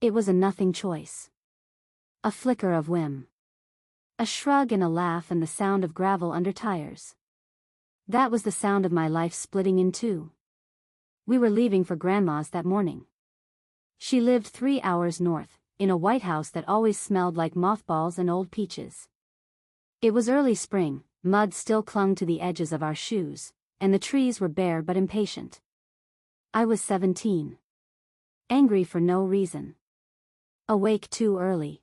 It was a nothing choice. A flicker of whim. A shrug and a laugh and the sound of gravel under tires. That was the sound of my life splitting in two. We were leaving for Grandma's that morning. She lived 3 hours north, in a white house that always smelled like mothballs and old peaches. It was early spring, mud still clung to the edges of our shoes, and the trees were bare but impatient. I was 17. Angry for no reason. Awake too early.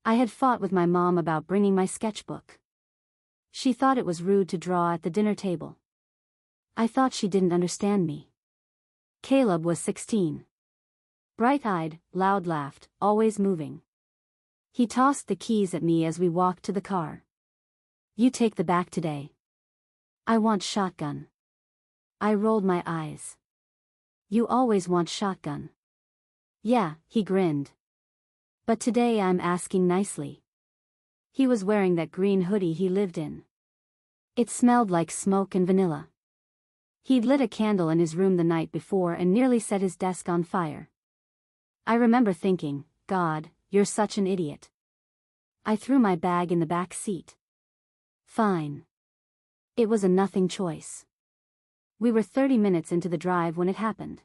I had fought with my mom about bringing my sketchbook. She thought it was rude to draw at the dinner table. I thought she didn't understand me. Caleb was 16. Bright-eyed, loud-laughed, always moving. He tossed the keys at me as we walked to the car. You take the back today. I want shotgun. I rolled my eyes. You always want shotgun. Yeah, he grinned. But today I'm asking nicely. He was wearing that green hoodie he lived in. It smelled like smoke and vanilla. He'd lit a candle in his room the night before and nearly set his desk on fire. I remember thinking, God, you're such an idiot. I threw my bag in the back seat. Fine. It was a nothing choice. We were 30 minutes into the drive when it happened.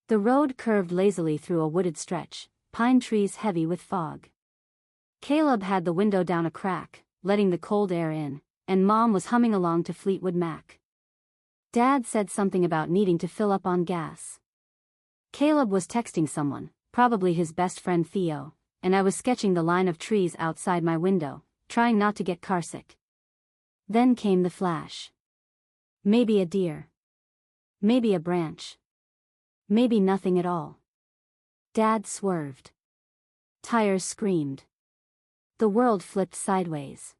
The road curved lazily through a wooded stretch, pine trees heavy with fog. Caleb had the window down a crack, letting the cold air in, and Mom was humming along to Fleetwood Mac. Dad said something about needing to fill up on gas. Caleb was texting someone, probably his best friend Theo, and I was sketching the line of trees outside my window, trying not to get carsick. Then came the flash. Maybe a deer. Maybe a branch. Maybe nothing at all. Dad swerved. Tires screamed. The world flipped sideways.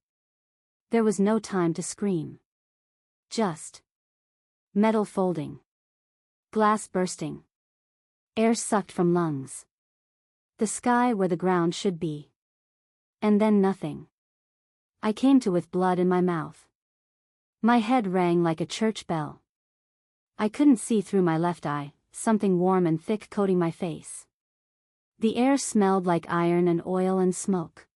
There was no time to scream. Just metal folding. Glass bursting. Air sucked from lungs. The sky where the ground should be. And then nothing. I came to with blood in my mouth. My head rang like a church bell. I couldn't see through my left eye, something warm and thick coating my face. The air smelled like iron and oil and smoke.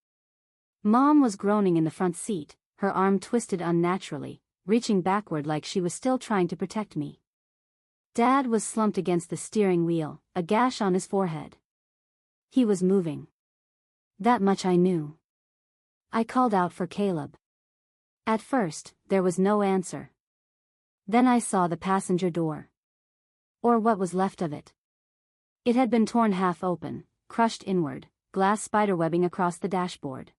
Mom was groaning in the front seat, her arm twisted unnaturally, reaching backward like she was still trying to protect me. Dad was slumped against the steering wheel, a gash on his forehead. He was moving. That much I knew. I called out for Caleb. At first, there was no answer. Then I saw the passenger door. Or what was left of it. It had been torn half open, crushed inward, glass spiderwebbing across the dashboard.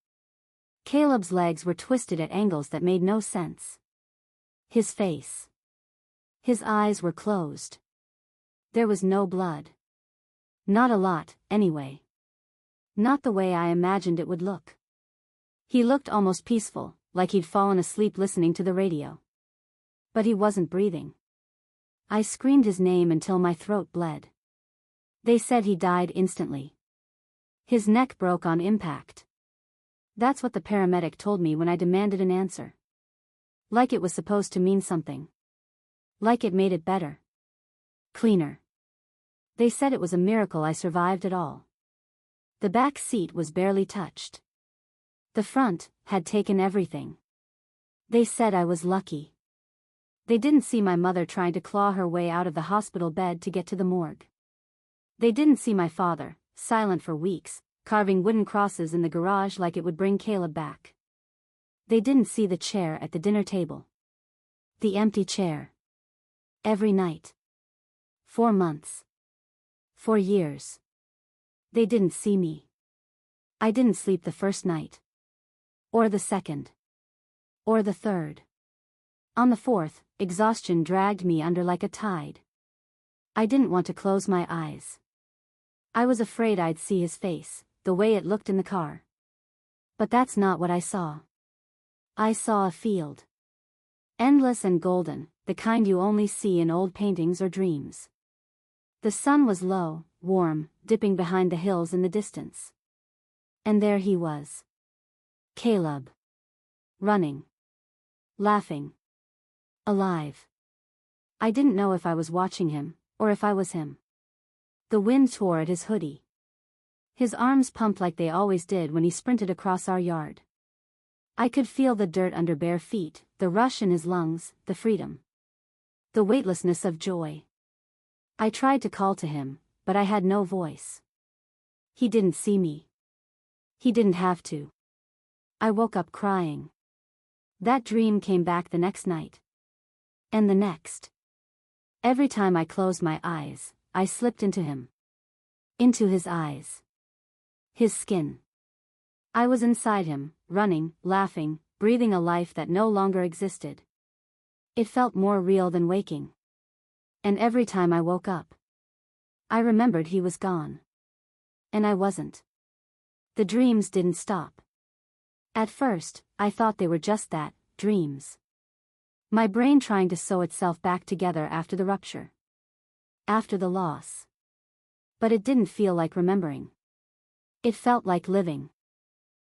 Caleb's legs were twisted at angles that made no sense. His face. His eyes were closed. There was no blood. Not a lot, anyway. Not the way I imagined it would look. He looked almost peaceful, like he'd fallen asleep listening to the radio. But he wasn't breathing. I screamed his name until my throat bled. They said he died instantly. His neck broke on impact. That's what the paramedic told me when I demanded an answer. Like it was supposed to mean something. Like it made it better. Cleaner. They said it was a miracle I survived at all. The back seat was barely touched. The front had taken everything. They said I was lucky. They didn't see my mother trying to claw her way out of the hospital bed to get to the morgue. They didn't see my father, silent for weeks, carving wooden crosses in the garage like it would bring Caleb back. They didn't see the chair at the dinner table. The empty chair. Every night. 4 months. 4 years. They didn't see me. I didn't sleep the first night. Or the second. Or the third. On the fourth, exhaustion dragged me under like a tide. I didn't want to close my eyes. I was afraid I'd see his face, the way it looked in the car. But that's not what I saw. I saw a field. Endless and golden, the kind you only see in old paintings or dreams. The sun was low, warm, dipping behind the hills in the distance. And there he was. Caleb. Running. Laughing. Alive. I didn't know if I was watching him, or if I was him. The wind tore at his hoodie. His arms pumped like they always did when he sprinted across our yard. I could feel the dirt under bare feet, the rush in his lungs, the freedom. The weightlessness of joy. I tried to call to him, but I had no voice. He didn't see me. He didn't have to. I woke up crying. That dream came back the next night. And the next. Every time I closed my eyes, I slipped into him. Into his eyes. His skin. I was inside him, running, laughing, breathing a life that no longer existed. It felt more real than waking. And every time I woke up, I remembered he was gone. And I wasn't. The dreams didn't stop. At first, I thought they were just that, dreams. My brain trying to sew itself back together after the rupture. After the loss. But it didn't feel like remembering. It felt like living.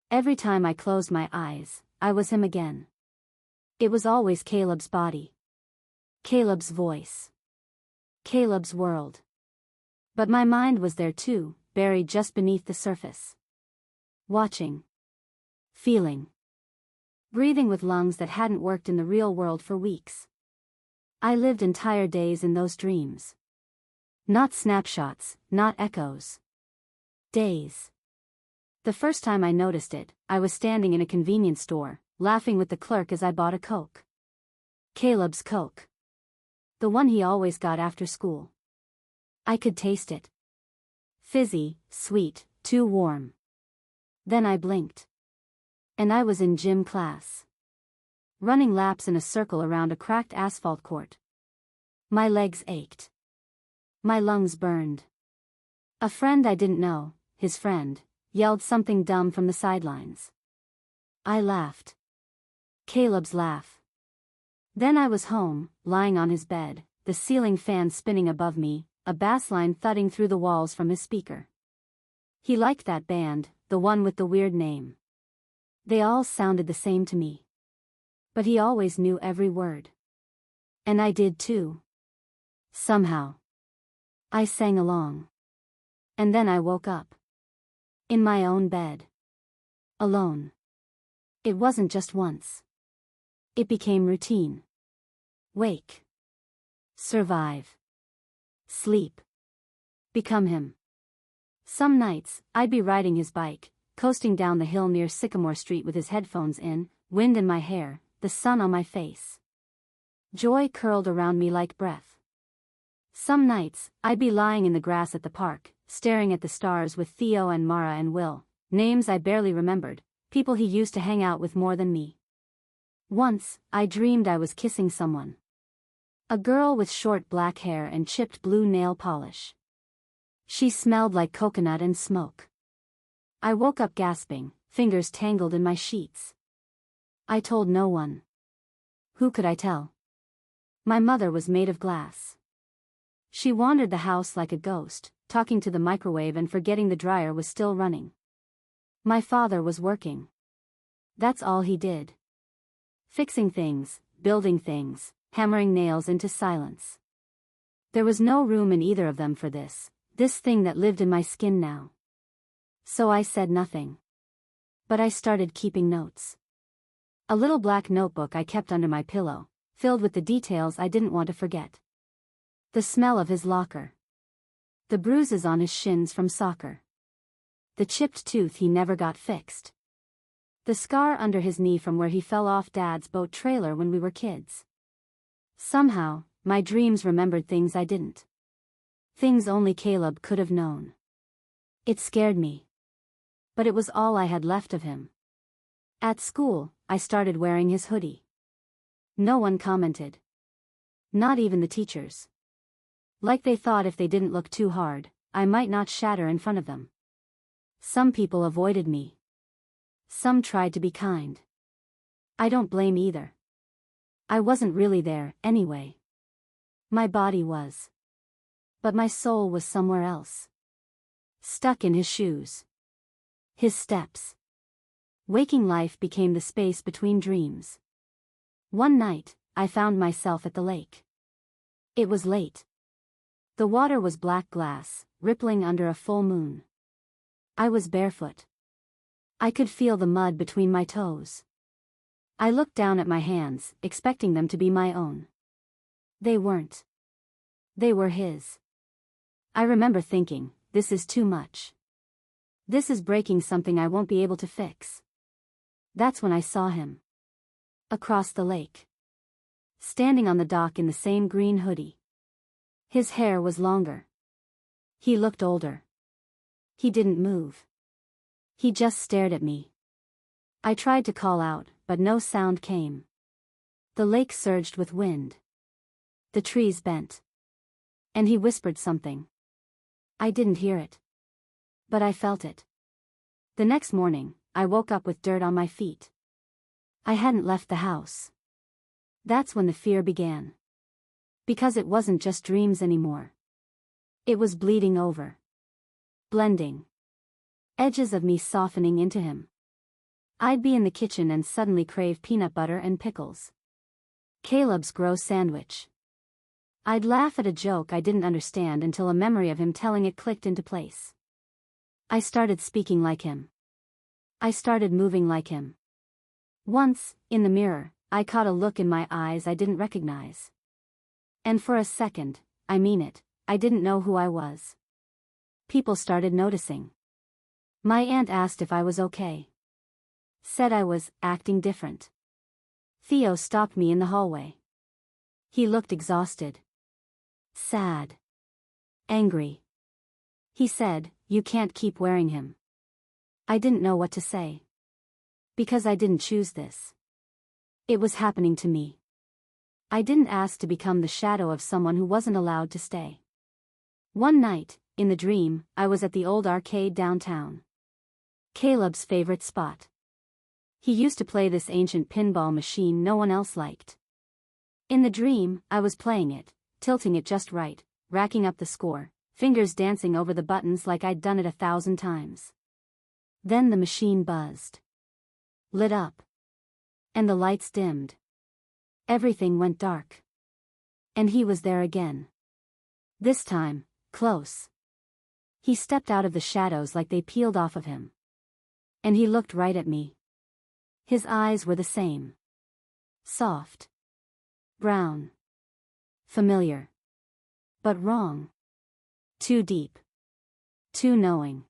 Every time I closed my eyes, I was him again. It was always Caleb's body. Caleb's voice. Caleb's world. But my mind was there too, buried just beneath the surface. Watching. Feeling. Breathing with lungs that hadn't worked in the real world for weeks. I lived entire days in those dreams. Not snapshots, not echoes. Days. The first time I noticed it, I was standing in a convenience store, laughing with the clerk as I bought a Coke. Caleb's Coke. The one he always got after school. I could taste it. Fizzy, sweet, too warm. Then I blinked. And I was in gym class. Running laps in a circle around a cracked asphalt court. My legs ached. My lungs burned. A friend I didn't know, his friend, yelled something dumb from the sidelines. I laughed. Caleb's laugh. Then I was home, lying on his bed, the ceiling fan spinning above me, a bass line thudding through the walls from his speaker. He liked that band, the one with the weird name. They all sounded the same to me. But he always knew every word. And I did too. Somehow. I sang along. And then I woke up. In my own bed. Alone. It wasn't just once. It became routine. Wake. Survive. Sleep. Become him. Some nights, I'd be riding his bike, coasting down the hill near Sycamore Street with his headphones in, wind in my hair, the sun on my face. Joy curled around me like breath. Some nights, I'd be lying in the grass at the park, staring at the stars with Theo and Mara and Will, names I barely remembered, people he used to hang out with more than me. Once, I dreamed I was kissing someone. A girl with short black hair and chipped blue nail polish. She smelled like coconut and smoke. I woke up gasping, fingers tangled in my sheets. I told no one. Who could I tell? My mother was made of glass. She wandered the house like a ghost, talking to the microwave and forgetting the dryer was still running. My father was working. That's all he did. Fixing things, building things, hammering nails into silence. There was no room in either of them for this thing that lived in my skin now. So I said nothing. But I started keeping notes. A little black notebook I kept under my pillow, filled with the details I didn't want to forget. The smell of his locker. The bruises on his shins from soccer. The chipped tooth he never got fixed. The scar under his knee from where he fell off Dad's boat trailer when we were kids. Somehow, my dreams remembered things I didn't. Things only Caleb could have known. It scared me. But it was all I had left of him. At school, I started wearing his hoodie. No one commented. Not even the teachers. Like they thought if they didn't look too hard, I might not shatter in front of them. Some people avoided me. Some tried to be kind. I don't blame either. I wasn't really there, anyway. My body was. But my soul was somewhere else. Stuck in his shoes. His steps. Waking life became the space between dreams. One night, I found myself at the lake. It was late. The water was black glass, rippling under a full moon. I was barefoot. I could feel the mud between my toes. I looked down at my hands, expecting them to be my own. They weren't. They were his. I remember thinking, this is too much. This is breaking something I won't be able to fix. That's when I saw him. Across the lake. Standing on the dock in the same green hoodie. His hair was longer. He looked older. He didn't move. He just stared at me. I tried to call out, but no sound came. The lake surged with wind. The trees bent. And he whispered something. I didn't hear it. But I felt it. The next morning, I woke up with dirt on my feet. I hadn't left the house. That's when the fear began. Because it wasn't just dreams anymore. It was bleeding over. Blending. Edges of me softening into him. I'd be in the kitchen and suddenly crave peanut butter and pickles. Caleb's gross sandwich. I'd laugh at a joke I didn't understand until a memory of him telling it clicked into place. I started speaking like him. I started moving like him. Once, in the mirror, I caught a look in my eyes I didn't recognize. And for a second, I mean it, I didn't know who I was. People started noticing. My aunt asked if I was okay. Said I was acting different. Theo stopped me in the hallway. He looked exhausted. Sad. Angry. He said, "You can't keep wearing him." I didn't know what to say. Because I didn't choose this. It was happening to me. I didn't ask to become the shadow of someone who wasn't allowed to stay. One night, in the dream, I was at the old arcade downtown. Caleb's favorite spot. He used to play this ancient pinball machine no one else liked. In the dream, I was playing it, tilting it just right, racking up the score, fingers dancing over the buttons like I'd done it 1,000 times. Then the machine buzzed. Lit up. And the lights dimmed. Everything went dark. And he was there again. This time, close. He stepped out of the shadows like they peeled off of him. And he looked right at me. His eyes were the same. Soft. Brown. Familiar. But wrong. Too deep. Too knowing.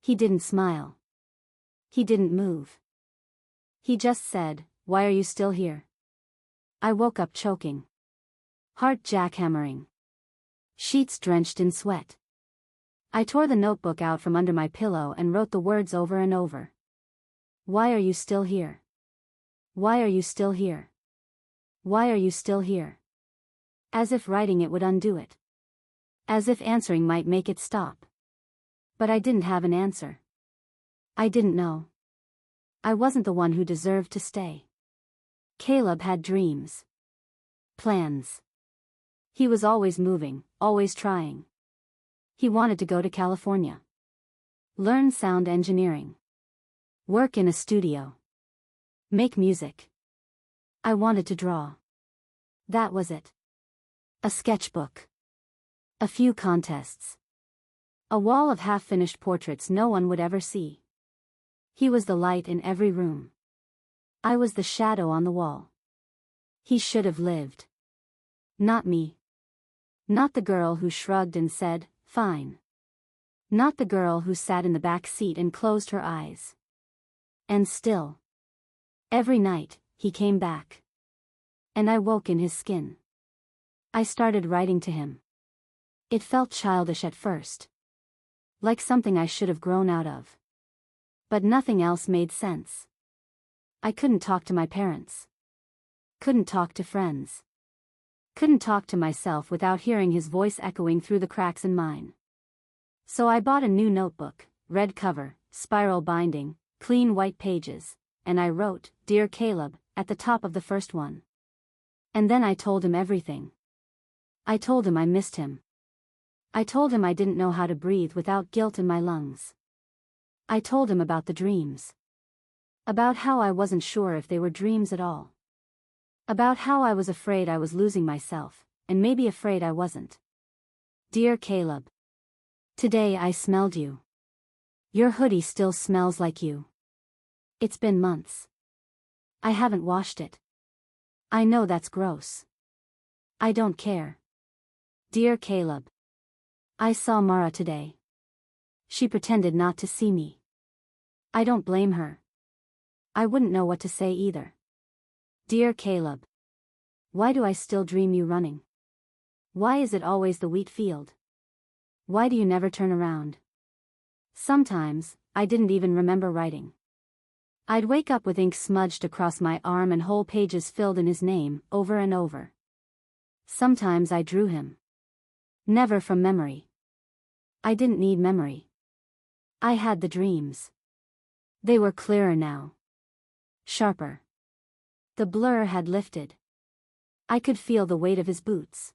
He didn't smile. He didn't move. He just said, "Why are you still here?" I woke up choking. Heart jackhammering. Sheets drenched in sweat. I tore the notebook out from under my pillow and wrote the words over and over. Why are you still here? Why are you still here? Why are you still here? As if writing it would undo it. As if answering might make it stop. But I didn't have an answer. I didn't know. I wasn't the one who deserved to stay. Caleb had dreams. Plans. He was always moving, always trying. He wanted to go to California. Learn sound engineering. Work in a studio. Make music. I wanted to draw. That was it. A sketchbook. A few contests. A wall of half-finished portraits no one would ever see. He was the light in every room. I was the shadow on the wall. He should have lived. Not me. Not the girl who shrugged and said, "Fine." Not the girl who sat in the back seat and closed her eyes. And still. Every night, he came back. And I woke in his skin. I started writing to him. It felt childish at first. Like something I should have grown out of. But nothing else made sense. I couldn't talk to my parents. Couldn't talk to friends. Couldn't talk to myself without hearing his voice echoing through the cracks in mine. So I bought a new notebook, red cover, spiral binding, clean white pages, and I wrote, "Dear Caleb," at the top of the first one. And then I told him everything. I told him I missed him. I told him I didn't know how to breathe without guilt in my lungs. I told him about the dreams. About how I wasn't sure if they were dreams at all. About how I was afraid I was losing myself, and maybe afraid I wasn't. Dear Caleb. Today I smelled you. Your hoodie still smells like you. It's been months. I haven't washed it. I know that's gross. I don't care. Dear Caleb. I saw Mara today. She pretended not to see me. I don't blame her. I wouldn't know what to say either. Dear Caleb. Why do I still dream you running? Why is it always the wheat field? Why do you never turn around? Sometimes, I didn't even remember writing. I'd wake up with ink smudged across my arm and whole pages filled in his name, over and over. Sometimes I drew him. Never from memory. I didn't need memory. I had the dreams. They were clearer now. Sharper. The blur had lifted. I could feel the weight of his boots.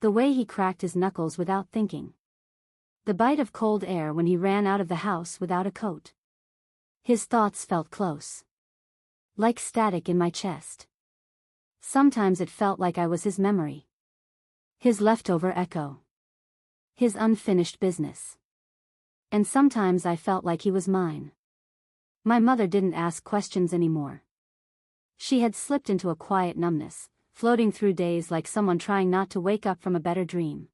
The way he cracked his knuckles without thinking. The bite of cold air when he ran out of the house without a coat. His thoughts felt close. Like static in my chest. Sometimes it felt like I was his memory. His leftover echo. His unfinished business. And sometimes I felt like he was mine. My mother didn't ask questions anymore. She had slipped into a quiet numbness, floating through days like someone trying not to wake up from a better dream.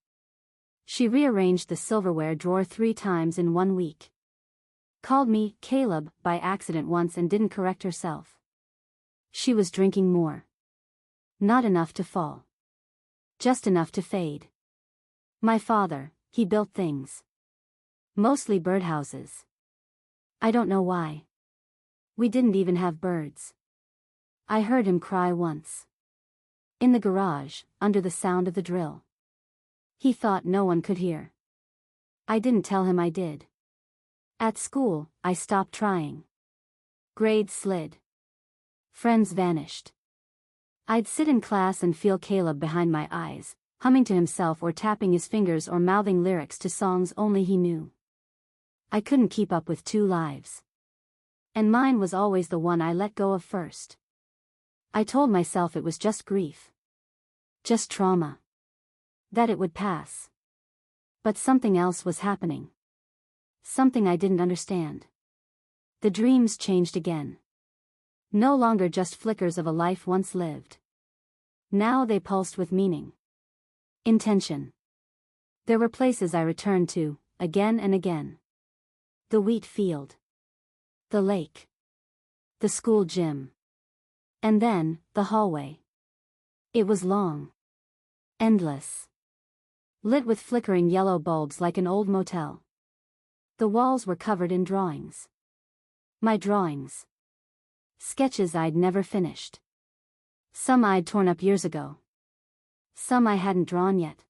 She rearranged the silverware drawer 3 times in 1 week. Called me Caleb by accident once and didn't correct herself. She was drinking more. Not enough to fall. Just enough to fade. My father, he built things. Mostly birdhouses. I don't know why. We didn't even have birds. I heard him cry once. In the garage, under the sound of the drill. He thought no one could hear. I didn't tell him I did. At school, I stopped trying. Grades slid. Friends vanished. I'd sit in class and feel Caleb behind my eyes, humming to himself or tapping his fingers or mouthing lyrics to songs only he knew. I couldn't keep up with 2 lives. And mine was always the one I let go of first. I told myself it was just grief. Just trauma. That it would pass. But something else was happening. Something I didn't understand. The dreams changed again. No longer just flickers of a life once lived. Now they pulsed with meaning. Intention. There were places I returned to, again and again. The wheat field. The lake. The school gym. And then, the hallway. It was long. Endless. Lit with flickering yellow bulbs like an old motel. The walls were covered in drawings. My drawings. Sketches I'd never finished. Some I'd torn up years ago. Some I hadn't drawn yet.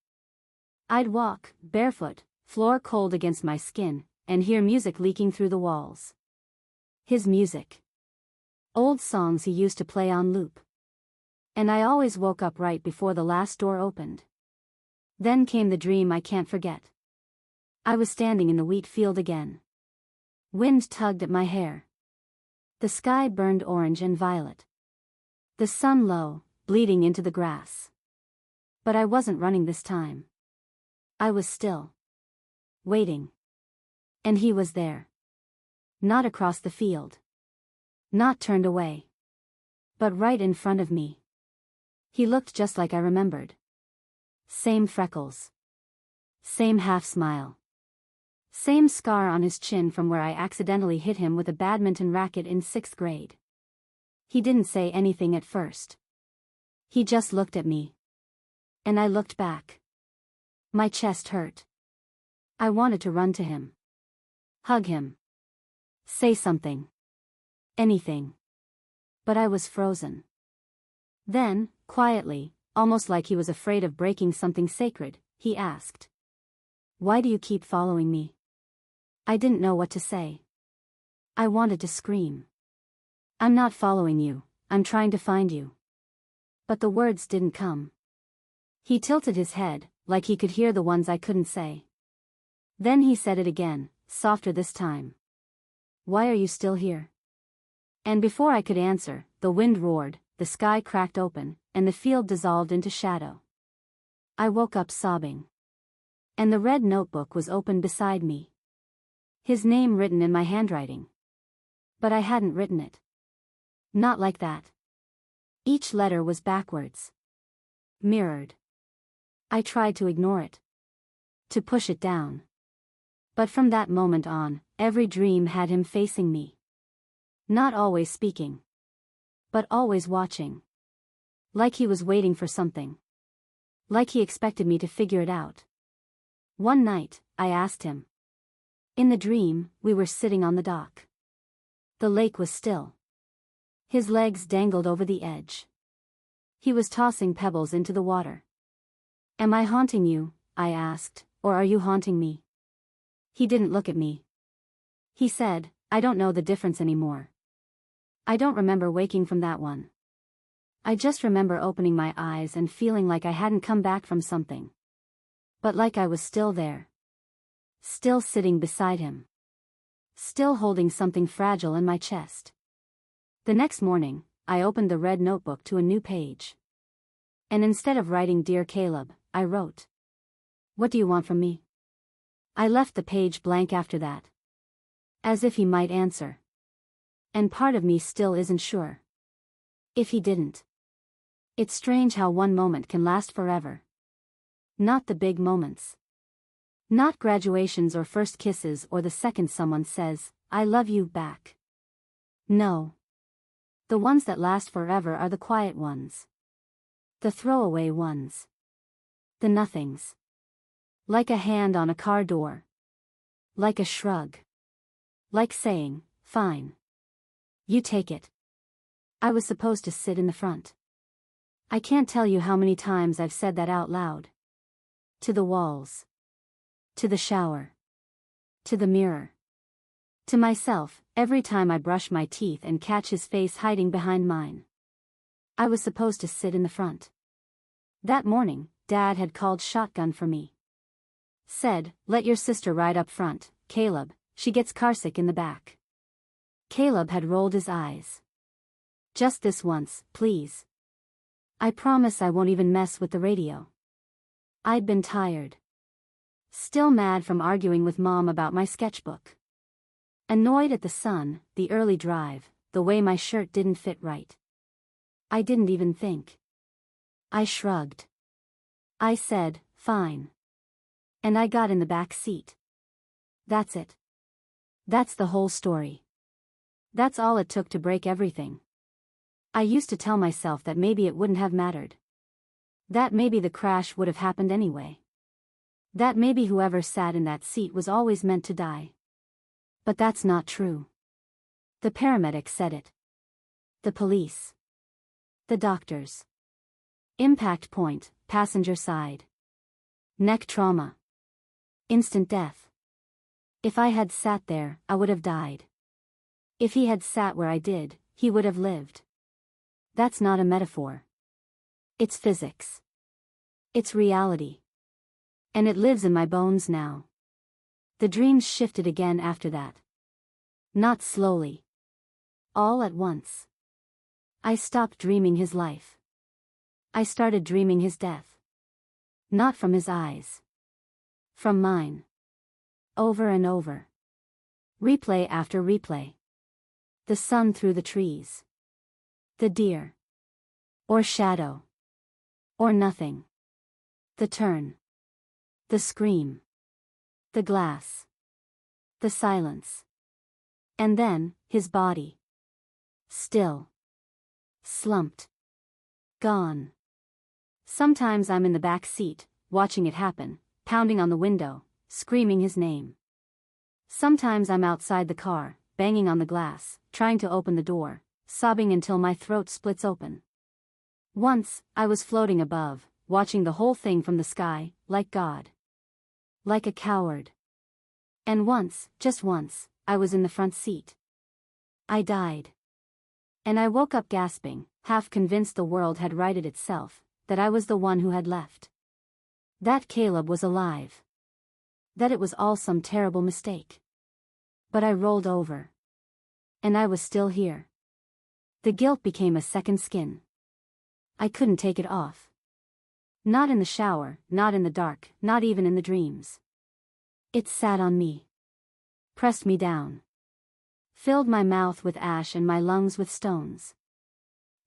I'd walk, barefoot, floor cold against my skin, and hear music leaking through the walls. His music. Old songs he used to play on loop. And I always woke up right before the last door opened. Then came the dream I can't forget. I was standing in the wheat field again. Wind tugged at my hair. The sky burned orange and violet. The sun low, bleeding into the grass. But I wasn't running this time. I was still. Waiting. And he was there. Not across the field. Not turned away. But right in front of me. He looked just like I remembered. Same freckles. Same half-smile. Same scar on his chin from where I accidentally hit him with a badminton racket in 6th grade. He didn't say anything at first. He just looked at me. And I looked back. My chest hurt. I wanted to run to him. Hug him. Say something. Anything. But I was frozen. Then, quietly, almost like he was afraid of breaking something sacred, he asked. Why do you keep following me? I didn't know what to say. I wanted to scream. I'm not following you, I'm trying to find you. But the words didn't come. He tilted his head, like he could hear the ones I couldn't say. Then he said it again, softer this time. Why are you still here? And before I could answer, the wind roared, the sky cracked open, and the field dissolved into shadow. I woke up sobbing. And the red notebook was open beside me. His name written in my handwriting. But I hadn't written it. Not like that. Each letter was backwards. Mirrored. I tried to ignore it. To push it down. But from that moment on, every dream had him facing me. Not always speaking. But always watching. Like he was waiting for something. Like he expected me to figure it out. One night, I asked him. In the dream, we were sitting on the dock. The lake was still. His legs dangled over the edge. He was tossing pebbles into the water. Am I haunting you? I asked, or are you haunting me? He didn't look at me. He said, I don't know the difference anymore. I don't remember waking from that one. I just remember opening my eyes and feeling like I hadn't come back from something. But like I was still there. Still sitting beside him. Still holding something fragile in my chest. The next morning, I opened the red notebook to a new page. And instead of writing Dear Caleb, I wrote. What do you want from me? I left the page blank after that. As if he might answer. And part of me still isn't sure. If he didn't. It's strange how one moment can last forever. Not the big moments. Not graduations or first kisses or the second someone says, I love you back. No. The ones that last forever are the quiet ones. The throwaway ones. The nothings. Like a hand on a car door. Like a shrug. Like saying, fine. You take it. I was supposed to sit in the front. I can't tell you how many times I've said that out loud. To the walls. To the shower. To the mirror. To myself, every time I brush my teeth and catch his face hiding behind mine. I was supposed to sit in the front. That morning, Dad had called shotgun for me. Said, let your sister ride up front, Caleb, she gets carsick in the back. Caleb had rolled his eyes. Just this once, please. I promise I won't even mess with the radio. I'd been tired. Still mad from arguing with Mom about my sketchbook. Annoyed at the sun, the early drive, the way my shirt didn't fit right. I didn't even think. I shrugged. I said, fine. And I got in the back seat. That's it. That's the whole story. That's all it took to break everything. I used to tell myself that maybe it wouldn't have mattered. That maybe the crash would have happened anyway. That maybe whoever sat in that seat was always meant to die. But that's not true. The paramedic said it. The police. The doctors. Impact point, passenger side. Neck trauma. Instant death. If I had sat there, I would have died. If he had sat where I did, he would have lived. That's not a metaphor. It's physics. It's reality. And it lives in my bones now. The dreams shifted again after that. Not slowly. All at once. I stopped dreaming his life. I started dreaming his death. Not from his eyes. From mine. Over and over. Replay after replay. The sun through the trees. The deer. Or shadow. Or nothing. The turn. The scream. The glass. The silence. And then, his body. Still. Slumped. Gone. Sometimes I'm in the back seat, watching it happen, pounding on the window, screaming his name. Sometimes I'm outside the car, banging on the glass, trying to open the door, sobbing until my throat splits open. Once, I was floating above, watching the whole thing from the sky, like God. Like a coward. And once, just once, I was in the front seat. I died. And I woke up gasping, half convinced the world had righted itself, that I was the one who had left. That Caleb was alive. That it was all some terrible mistake. But I rolled over. And I was still here. The guilt became a second skin. I couldn't take it off. Not in the shower, not in the dark, not even in the dreams. It sat on me. pressed me down, filled my mouth with ash and my lungs with stones.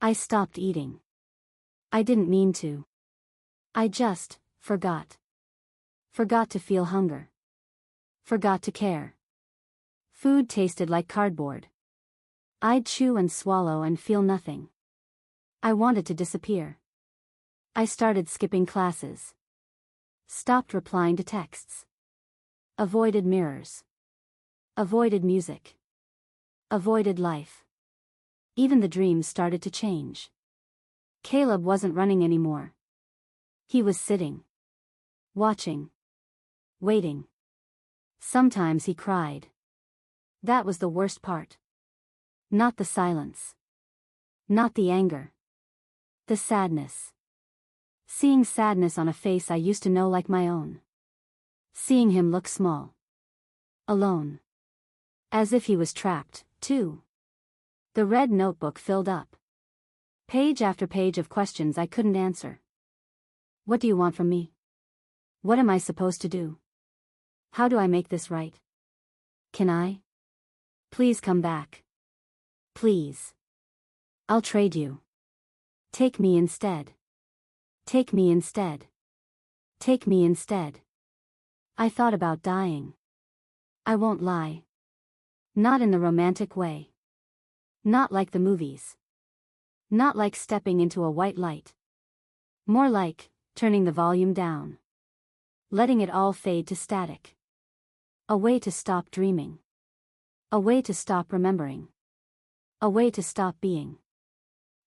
I stopped eating. I didn't mean to. I just forgot. Forgot to feel hunger. Forgot to care. Food tasted like cardboard. I'd chew and swallow and feel nothing. I wanted to disappear. I started skipping classes. Stopped replying to texts. Avoided mirrors. Avoided music. Avoided life. Even the dreams started to change. Caleb wasn't running anymore. He was sitting. Watching. Waiting. Sometimes he cried. That was the worst part. Not the silence. Not the anger. The sadness. Seeing sadness on a face I used to know like my own. Seeing him look small. Alone. As if he was trapped, too. The red notebook filled up. Page after page of questions I couldn't answer. What do you want from me? What am I supposed to do? How do I make this right? Can I? Please come back. Please. I'll trade you. Take me instead. Take me instead. Take me instead. I thought about dying. I won't lie. Not in the romantic way. Not like the movies. Not like stepping into a white light. More like turning the volume down. Letting it all fade to static. A way to stop dreaming. A way to stop remembering. A way to stop being.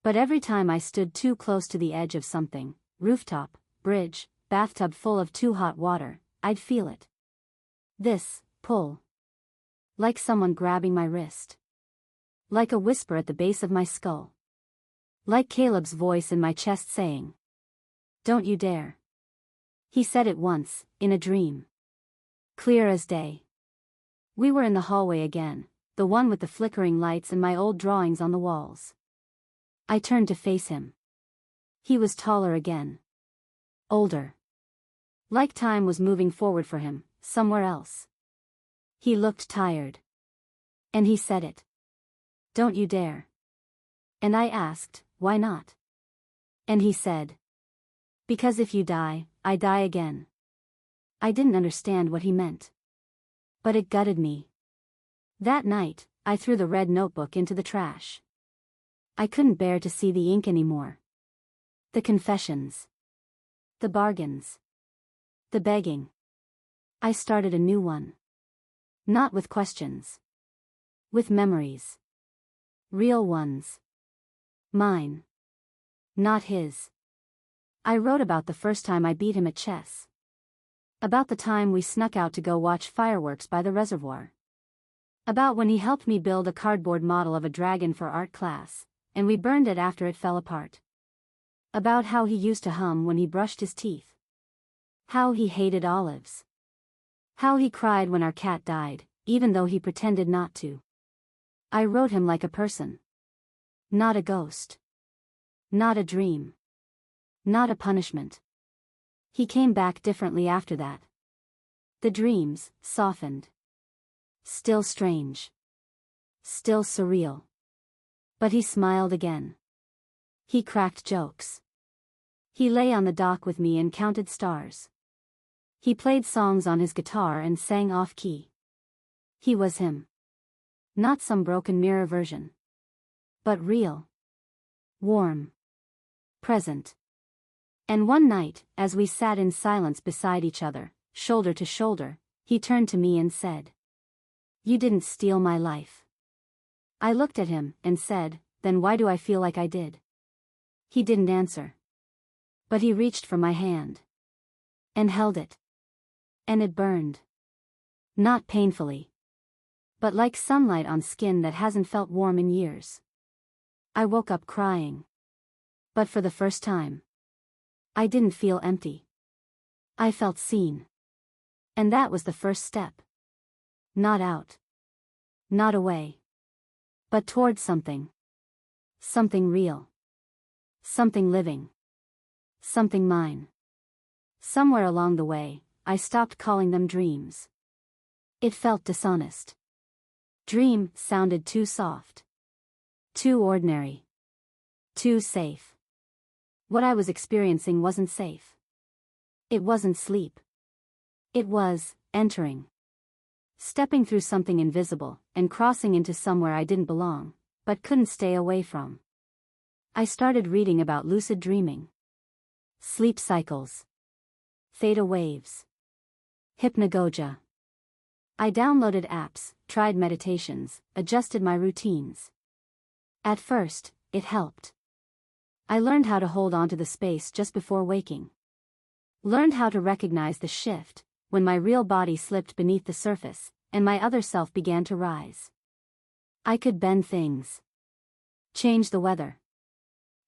But every time I stood too close to the edge of something, rooftop, bridge, bathtub full of too hot water, I'd feel it. This pull. Like someone grabbing my wrist. Like a whisper at the base of my skull. Like Caleb's voice in my chest saying, "Don't you dare." He said it once, in a dream. Clear as day. We were in the hallway again, the one with the flickering lights and my old drawings on the walls. I turned to face him. He was taller again. Older. Like time was moving forward for him, somewhere else. He looked tired. And he said it. "Don't you dare." And I asked, why not? And he said, "Because if you die, I die again." I didn't understand what he meant. But it gutted me. That night, I threw the red notebook into the trash. I couldn't bear to see the ink anymore. The confessions. The bargains. The begging. I started a new one. Not with questions. With memories. Real ones. Mine. Not his. I wrote about the first time I beat him at chess. About the time we snuck out to go watch fireworks by the reservoir. About when he helped me build a cardboard model of a dragon for art class, and we burned it after it fell apart. About how he used to hum when he brushed his teeth. How he hated olives. How he cried when our cat died, even though he pretended not to. I wrote him like a person. Not a ghost. Not a dream. Not a punishment. He came back differently after that. The dreams softened. Still strange. Still surreal. But he smiled again. He cracked jokes. He lay on the dock with me and counted stars. He played songs on his guitar and sang off-key. He was him. Not some broken mirror version. But real. Warm. Present. And one night, as we sat in silence beside each other, shoulder to shoulder, he turned to me and said, "You didn't steal my life." I looked at him and said, "Then why do I feel like I did?" He didn't answer. But he reached for my hand. And held it. And it burned. Not painfully. But like sunlight on skin that hasn't felt warm in years. I woke up crying. But for the first time, I didn't feel empty. I felt seen. And that was the first step. Not out. Not away. But towards something. Something real. Something living. Something mine. Somewhere along the way, I stopped calling them dreams. It felt dishonest. Dream sounded too soft. Too ordinary. Too safe. What I was experiencing wasn't safe. It wasn't sleep. It was entering. Stepping through something invisible, and crossing into somewhere I didn't belong, but couldn't stay away from. I started reading about lucid dreaming. Sleep cycles. Theta waves. Hypnagogia. I downloaded apps, tried meditations, adjusted my routines. At first, it helped. I learned how to hold on to the space just before waking. Learned how to recognize the shift, when my real body slipped beneath the surface, and my other self began to rise. I could bend things. Change the weather.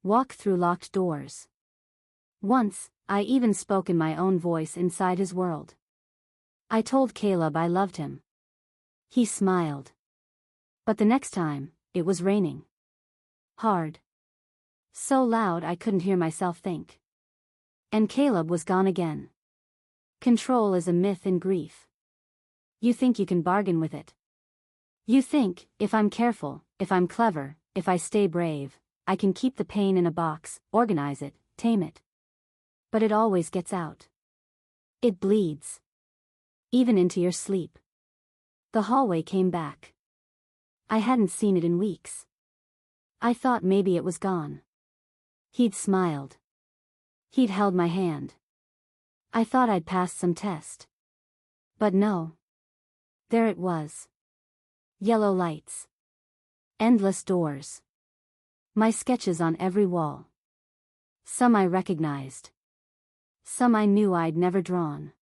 Walk through locked doors. Once, I even spoke in my own voice inside his world. I told Caleb I loved him. He smiled. But the next time, it was raining. Hard. So loud I couldn't hear myself think. And Caleb was gone again. Control is a myth in grief. You think you can bargain with it. You think, if I'm careful, if I'm clever, if I stay brave, I can keep the pain in a box, organize it, tame it. But it always gets out. It bleeds. Even into your sleep. The hallway came back. I hadn't seen it in weeks. I thought maybe it was gone. He'd smiled. He'd held my hand. I thought I'd passed some test. But no. There it was. Yellow lights. Endless doors. My sketches on every wall. Some I recognized. Some I knew I'd never drawn.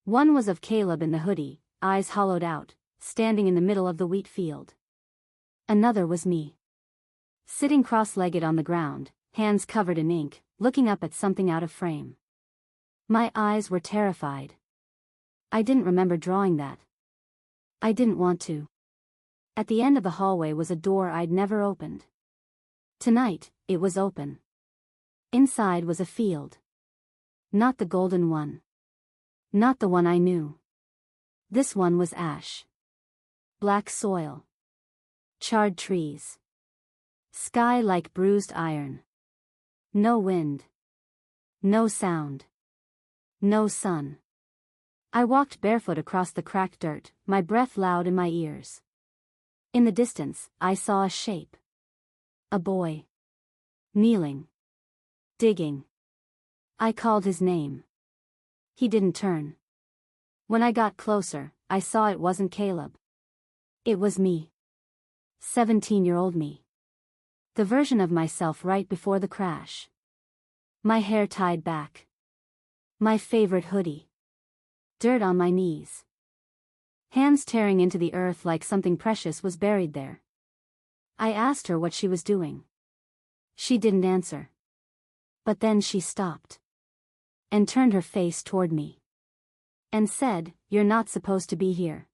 One was of Caleb in the hoodie, eyes hollowed out, standing in the middle of the wheat field. Another was me. Sitting cross-legged on the ground, hands covered in ink, looking up at something out of frame. My eyes were terrified. I didn't remember drawing that. I didn't want to. At the end of the hallway was a door I'd never opened. Tonight, it was open. Inside was a field. Not the golden one. Not the one I knew. This one was ash. Black soil. Charred trees. Sky like bruised iron. No wind. No sound. No sun. I walked barefoot across the cracked dirt, my breath loud in my ears. In the distance, I saw a shape. A boy. Kneeling. Digging. I called his name. He didn't turn. When I got closer, I saw it wasn't Caleb. It was me. 17-year-old me. The version of myself right before the crash. My hair tied back. My favorite hoodie. Dirt on my knees. Hands tearing into the earth like something precious was buried there. I asked her what she was doing. She didn't answer. But then she stopped. And turned her face toward me. And said, "You're not supposed to be here."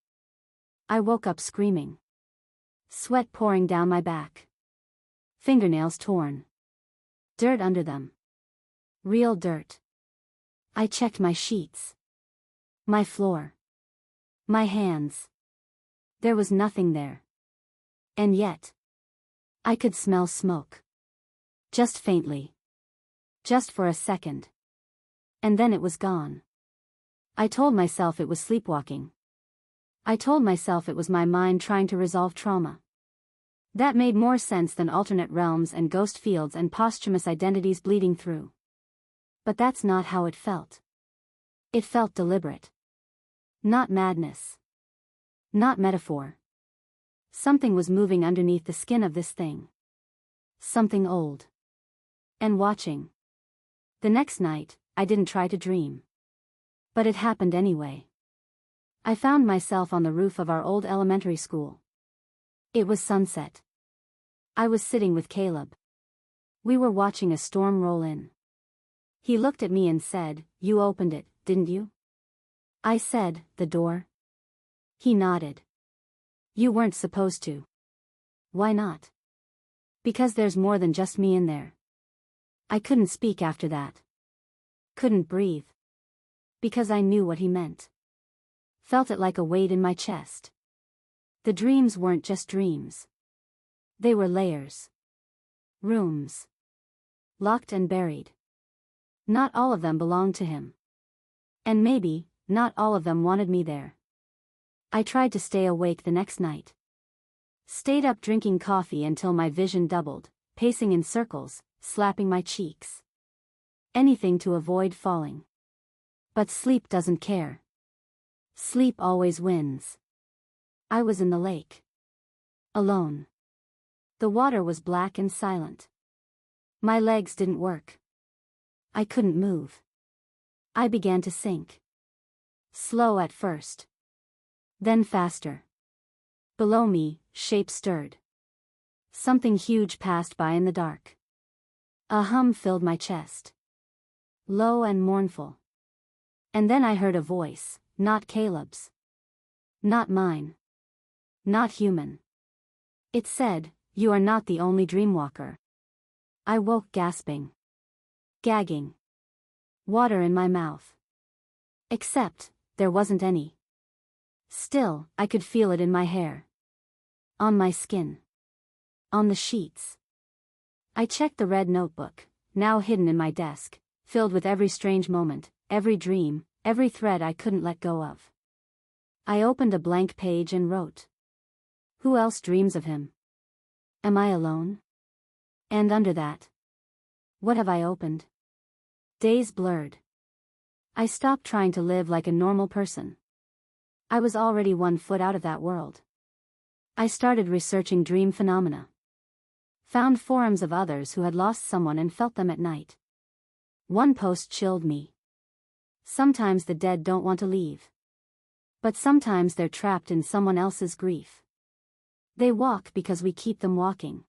I woke up screaming. Sweat pouring down my back. Fingernails torn. Dirt under them. Real dirt. I checked my sheets. My floor. My hands. There was nothing there. And yet, I could smell smoke. Just faintly. Just for a second. And then it was gone. I told myself it was sleepwalking. I told myself it was my mind trying to resolve trauma. That made more sense than alternate realms and ghost fields and posthumous identities bleeding through. But that's not how it felt. It felt deliberate. Not madness. Not metaphor. Something was moving underneath the skin of this thing. Something old. And watching. The next night, I didn't try to dream. But it happened anyway. I found myself on the roof of our old elementary school. It was sunset. I was sitting with Caleb. We were watching a storm roll in. He looked at me and said, "You opened it, didn't you?" I said, "The door?" He nodded. "You weren't supposed to." "Why not?" "Because there's more than just me in there." I couldn't speak after that. Couldn't breathe. Because I knew what he meant. Felt it like a weight in my chest. The dreams weren't just dreams. They were layers. Rooms. Locked and buried. Not all of them belonged to him. And maybe, not all of them wanted me there. I tried to stay awake the next night. Stayed up drinking coffee until my vision doubled, pacing in circles, slapping my cheeks. Anything to avoid falling. But sleep doesn't care. Sleep always wins. I was in the lake. Alone. The water was black and silent. My legs didn't work. I couldn't move. I began to sink. Slow at first. Then faster. Below me, shapes stirred. Something huge passed by in the dark. A hum filled my chest. Low and mournful. And then I heard a voice, not Caleb's. Not mine. Not human. It said, "You are not the only dreamwalker." I woke gasping. Gagging. Water in my mouth. Except, there wasn't any. Still, I could feel it in my hair. On my skin. On the sheets. I checked the red notebook, now hidden in my desk, filled with every strange moment, every dream, every thread I couldn't let go of. I opened a blank page and wrote. Who else dreams of him? Am I alone? And under that, what have I opened? Days blurred. I stopped trying to live like a normal person. I was already 1 foot out of that world. I started researching dream phenomena. Found forums of others who had lost someone and felt them at night. One post chilled me. Sometimes the dead don't want to leave. But sometimes they're trapped in someone else's grief. They walk because we keep them walking.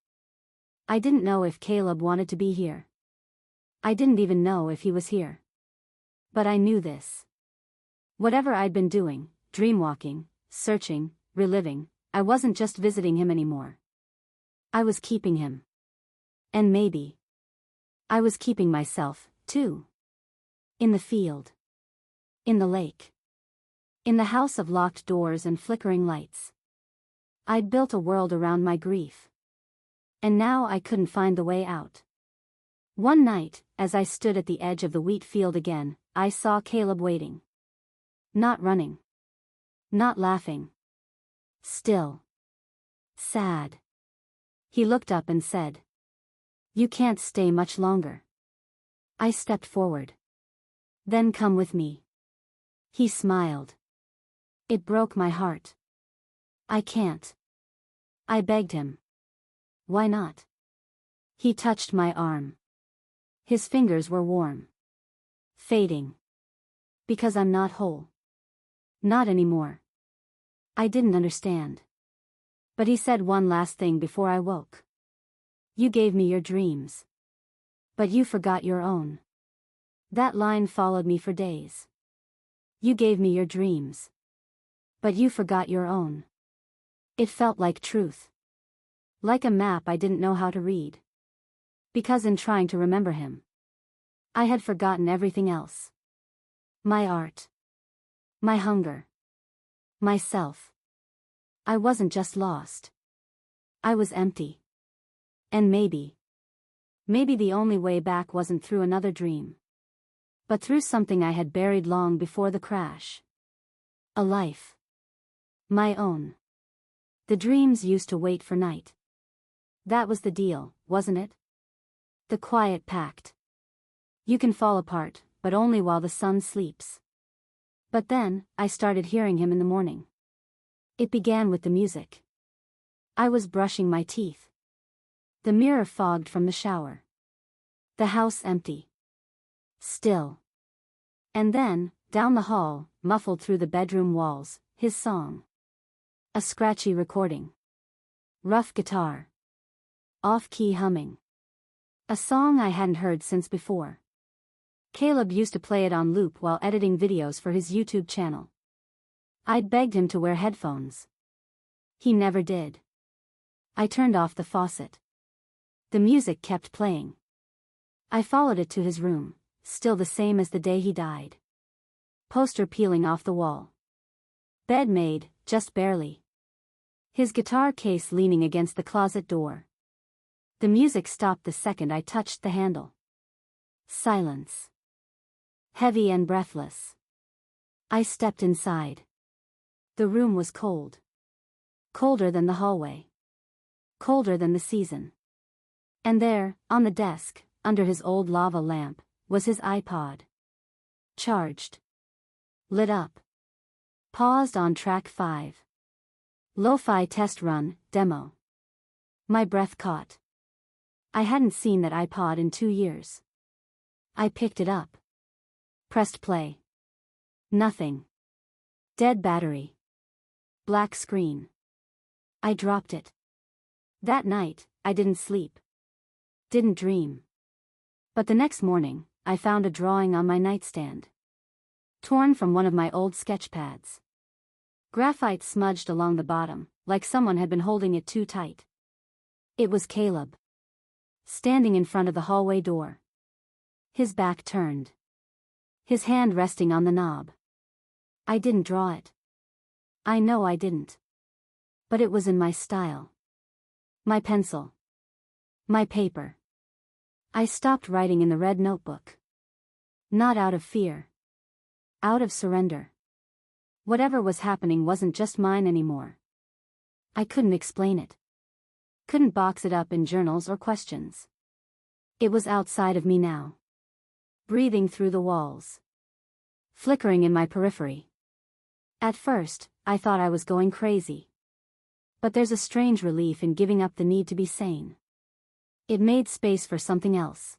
I didn't know if Caleb wanted to be here. I didn't even know if he was here. But I knew this. Whatever I'd been doing, dreamwalking, searching, reliving, I wasn't just visiting him anymore. I was keeping him. And maybe I was keeping myself, too. In the field. In the lake. In the house of locked doors and flickering lights. I'd built a world around my grief. And now I couldn't find the way out. One night, as I stood at the edge of the wheat field again, I saw Caleb waiting. Not running. Not laughing. Still. Sad. He looked up and said, "You can't stay much longer." I stepped forward. "Then come with me." He smiled. It broke my heart. "I can't." I begged him. "Why not?" He touched my arm. His fingers were warm. Fading. "Because I'm not whole. Not anymore." I didn't understand. But he said one last thing before I woke. "You gave me your dreams. But you forgot your own." That line followed me for days. You gave me your dreams. But you forgot your own. It felt like truth. Like a map I didn't know how to read. Because in trying to remember him, I had forgotten everything else. My art. My hunger. Myself. I wasn't just lost. I was empty. And maybe the only way back wasn't through another dream. But through something I had buried long before the crash. A life. My own. The dreams used to wait for night. That was the deal, wasn't it? The quiet pact. You can fall apart, but only while the sun sleeps. But then, I started hearing him in the morning. It began with the music. I was brushing my teeth. The mirror fogged from the shower. The house empty. Still. And then, down the hall, muffled through the bedroom walls, his song. A scratchy recording. Rough guitar. Off-key humming. A song I hadn't heard since before. Caleb used to play it on loop while editing videos for his YouTube channel. I'd begged him to wear headphones. He never did. I turned off the faucet. The music kept playing. I followed it to his room, still the same as the day he died. Poster peeling off the wall. Bed made, just barely. His guitar case leaning against the closet door. The music stopped the second I touched the handle. Silence. Heavy and breathless. I stepped inside. The room was cold. Colder than the hallway. Colder than the season. And there, on the desk, under his old lava lamp, was his iPod. Charged. Lit up. Paused on track 5. Lo-fi test run, demo. My breath caught. I hadn't seen that iPod in 2 years. I picked it up. Pressed play. Nothing. Dead battery. Black screen. I dropped it. That night, I didn't sleep. Didn't dream. But the next morning, I found a drawing on my nightstand. Torn from one of my old sketch pads. Graphite smudged along the bottom, like someone had been holding it too tight. It was Caleb. Standing in front of the hallway door. His back turned. His hand resting on the knob. I didn't draw it. I know I didn't. But it was in my style. My pencil. My paper. I stopped writing in the red notebook. Not out of fear. Out of surrender. Whatever was happening wasn't just mine anymore. I couldn't explain it. Couldn't box it up in journals or questions. It was outside of me now. Breathing through the walls. Flickering in my periphery. At first, I thought I was going crazy. But there's a strange relief in giving up the need to be sane. It made space for something else.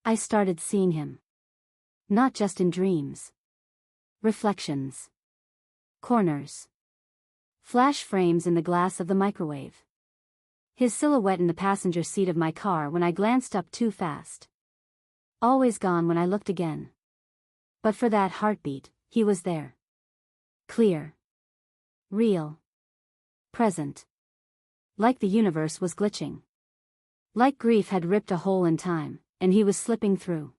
I started seeing him. Not just in dreams. Reflections. Corners. Flash frames in the glass of the microwave. His silhouette in the passenger seat of my car when I glanced up too fast. Always gone when I looked again. But for that heartbeat, he was there. Clear. Real. Present. Like the universe was glitching. Like grief had ripped a hole in time, and he was slipping through.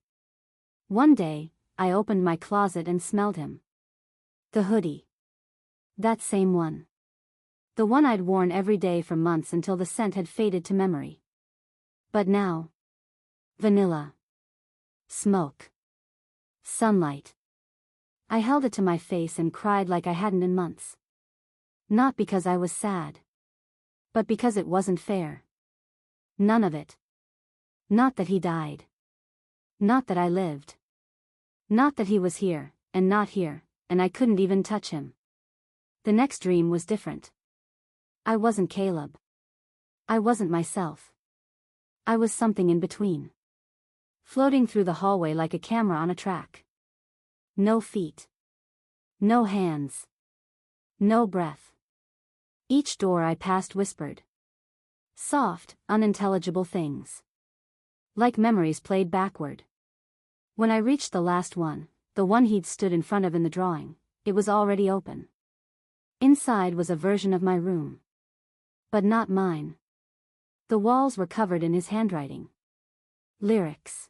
One day, I opened my closet and smelled him. The hoodie. That same one. The one I'd worn every day for months until the scent had faded to memory. But now. Vanilla. Smoke. Sunlight. I held it to my face and cried like I hadn't in months. Not because I was sad. But because it wasn't fair. None of it. Not that he died. Not that I lived. Not that he was here, and not here, and I couldn't even touch him. The next dream was different. I wasn't Caleb. I wasn't myself. I was something in between. Floating through the hallway like a camera on a track. No feet. No hands. No breath. Each door I passed whispered. Soft, unintelligible things. Like memories played backward. When I reached the last one, the one he'd stood in front of in the drawing, it was already open. Inside was a version of my room. But not mine. The walls were covered in his handwriting. Lyrics.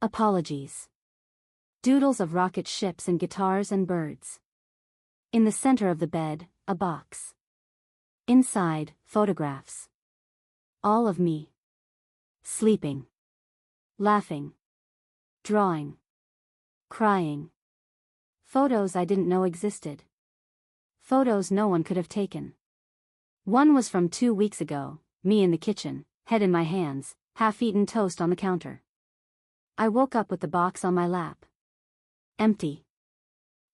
Apologies. Doodles of rocket ships and guitars and birds. In the center of the bed, a box. Inside, photographs. All of me. Sleeping. Laughing. Drawing. Crying. Photos I didn't know existed. Photos no one could have taken. One was from 2 weeks ago, me in the kitchen, head in my hands, half-eaten toast on the counter. I woke up with the box on my lap. Empty.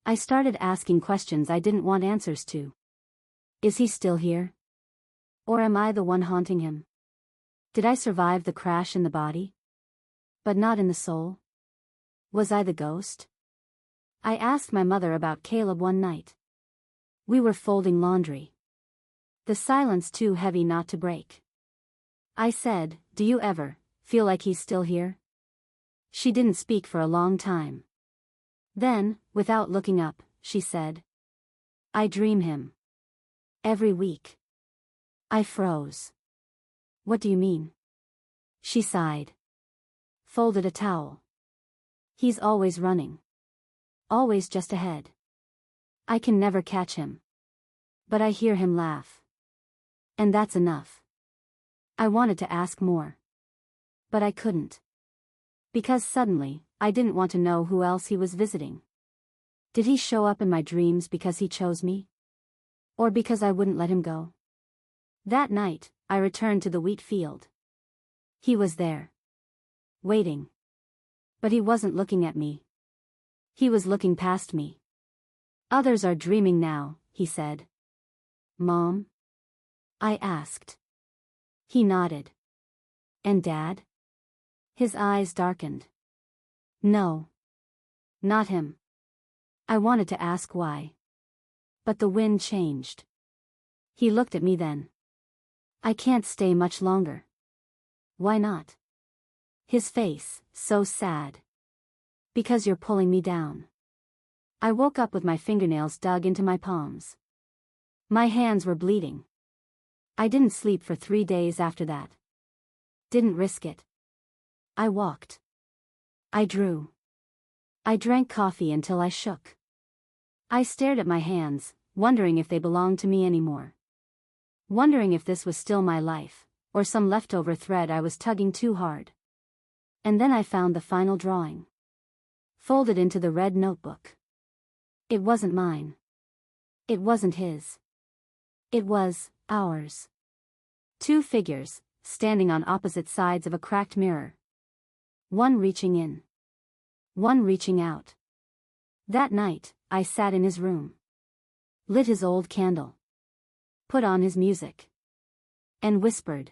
I started asking questions I didn't want answers to. Is he still here? Or am I the one haunting him? Did I survive the crash in the body? But not in the soul? Was I the ghost? I asked my mother about Caleb one night. We were folding laundry. The silence too heavy not to break. I said, "Do you ever feel like he's still here?" She didn't speak for a long time. Then, without looking up, she said, "I dream him. Every week." I froze. "What do you mean?" She sighed. Folded a towel. "He's always running. Always just ahead. I can never catch him. But I hear him laugh. And that's enough. I wanted to ask more. But I couldn't. Because suddenly, I didn't want to know who else he was visiting. Did he show up in my dreams because he chose me? Or because I wouldn't let him go? That night, I returned to the wheat field. He was there. Waiting. But he wasn't looking at me. He was looking past me. Others are dreaming now, he said. Mom? I asked. He nodded. And Dad? His eyes darkened. No. Not him. I wanted to ask why. But the wind changed. He looked at me then. I can't stay much longer. Why not? His face, so sad. Because you're pulling me down. I woke up with my fingernails dug into my palms. My hands were bleeding. I didn't sleep for 3 days after that. Didn't risk it. I walked. I drew. I drank coffee until I shook. I stared at my hands, wondering if they belonged to me anymore. Wondering if this was still my life, or some leftover thread I was tugging too hard. And then I found the final drawing. Folded into the red notebook. It wasn't mine. It wasn't his. It was ours. 2 figures, standing on opposite sides of a cracked mirror. One reaching in. One reaching out. That night, I sat in his room. Lit his old candle. Put on his music. And whispered.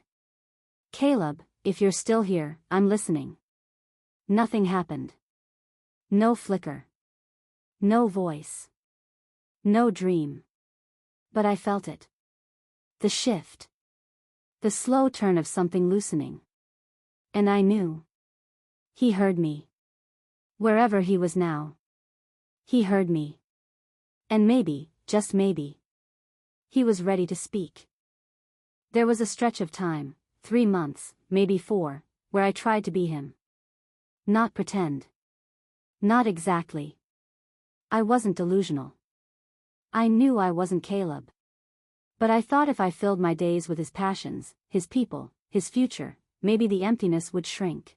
Caleb, if you're still here, I'm listening. Nothing happened. No flicker. No voice. No dream. But I felt it. The shift. The slow turn of something loosening. And I knew. He heard me. Wherever he was now. He heard me. And maybe, just maybe, he was ready to speak. There was a stretch of time, 3 months, maybe 4, where I tried to be him. Not pretend. Not exactly. I wasn't delusional. I knew I wasn't Caleb. But I thought if I filled my days with his passions, his people, his future, maybe the emptiness would shrink.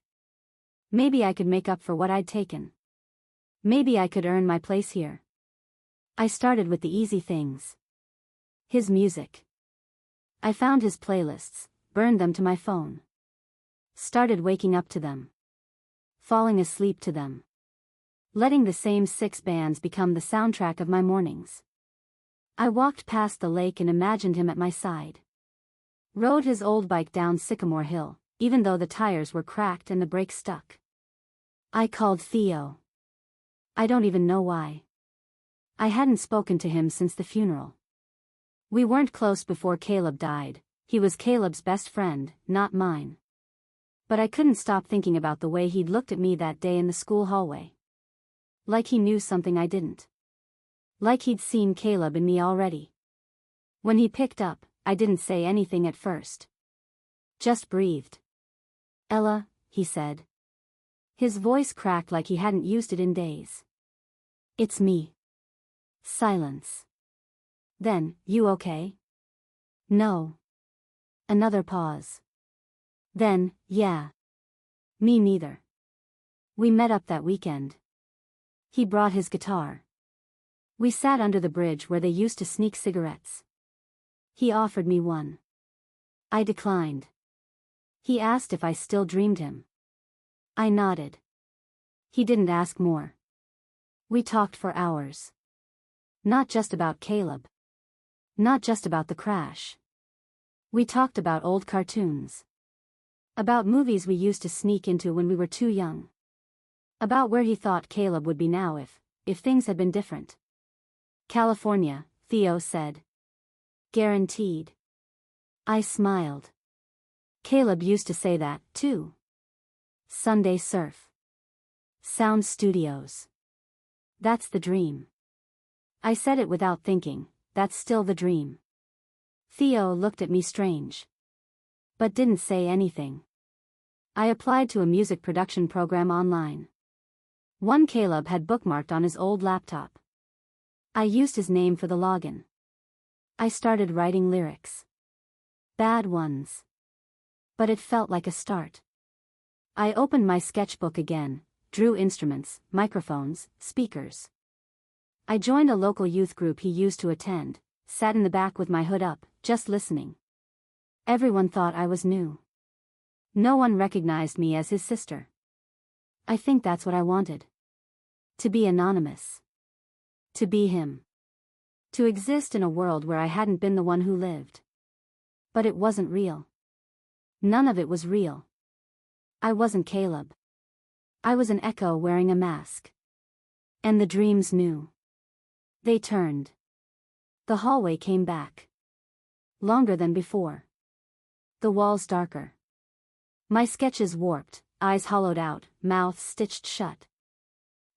Maybe I could make up for what I'd taken. Maybe I could earn my place here. I started with the easy things. His music. I found his playlists, burned them to my phone. Started waking up to them. Falling asleep to them. Letting the same 6 bands become the soundtrack of my mornings. I walked past the lake and imagined him at my side. Rode his old bike down Sycamore Hill, even though the tires were cracked and the brakes stuck. I called Theo. I don't even know why. I hadn't spoken to him since the funeral. We weren't close before Caleb died. He was Caleb's best friend, not mine. But I couldn't stop thinking about the way he'd looked at me that day in the school hallway. Like he knew something I didn't. Like he'd seen Caleb in me already. When he picked up, I didn't say anything at first. Just breathed. Ella, he said. His voice cracked like he hadn't used it in days. It's me. Silence. Then, you okay? No. Another pause. Then, yeah. Me neither. We met up that weekend. He brought his guitar. We sat under the bridge where they used to sneak cigarettes. He offered me one. I declined. He asked if I still dreamed him. I nodded. He didn't ask more. We talked for hours. Not just about Caleb. Not just about the crash. We talked about old cartoons. About movies we used to sneak into when we were too young. About where he thought Caleb would be now if things had been different. California, Theo said. Guaranteed. I smiled. Caleb used to say that, too. Sunday surf. Sound studios. That's the dream. I said it without thinking, that's still the dream. Theo looked at me strange. But didn't say anything. I applied to a music production program online. One Caleb had bookmarked on his old laptop. I used his name for the login. I started writing lyrics. Bad ones. But it felt like a start. I opened my sketchbook again, drew instruments, microphones, speakers. I joined a local youth group he used to attend, sat in the back with my hood up, just listening. Everyone thought I was new. No one recognized me as his sister. I think that's what I wanted. To be anonymous. To be him. To exist in a world where I hadn't been the one who lived. But it wasn't real. None of it was real. I wasn't Caleb. I was an echo wearing a mask. And the dreams knew. They turned. The hallway came back. Longer than before. The walls darker. My sketches warped, eyes hollowed out, mouth stitched shut.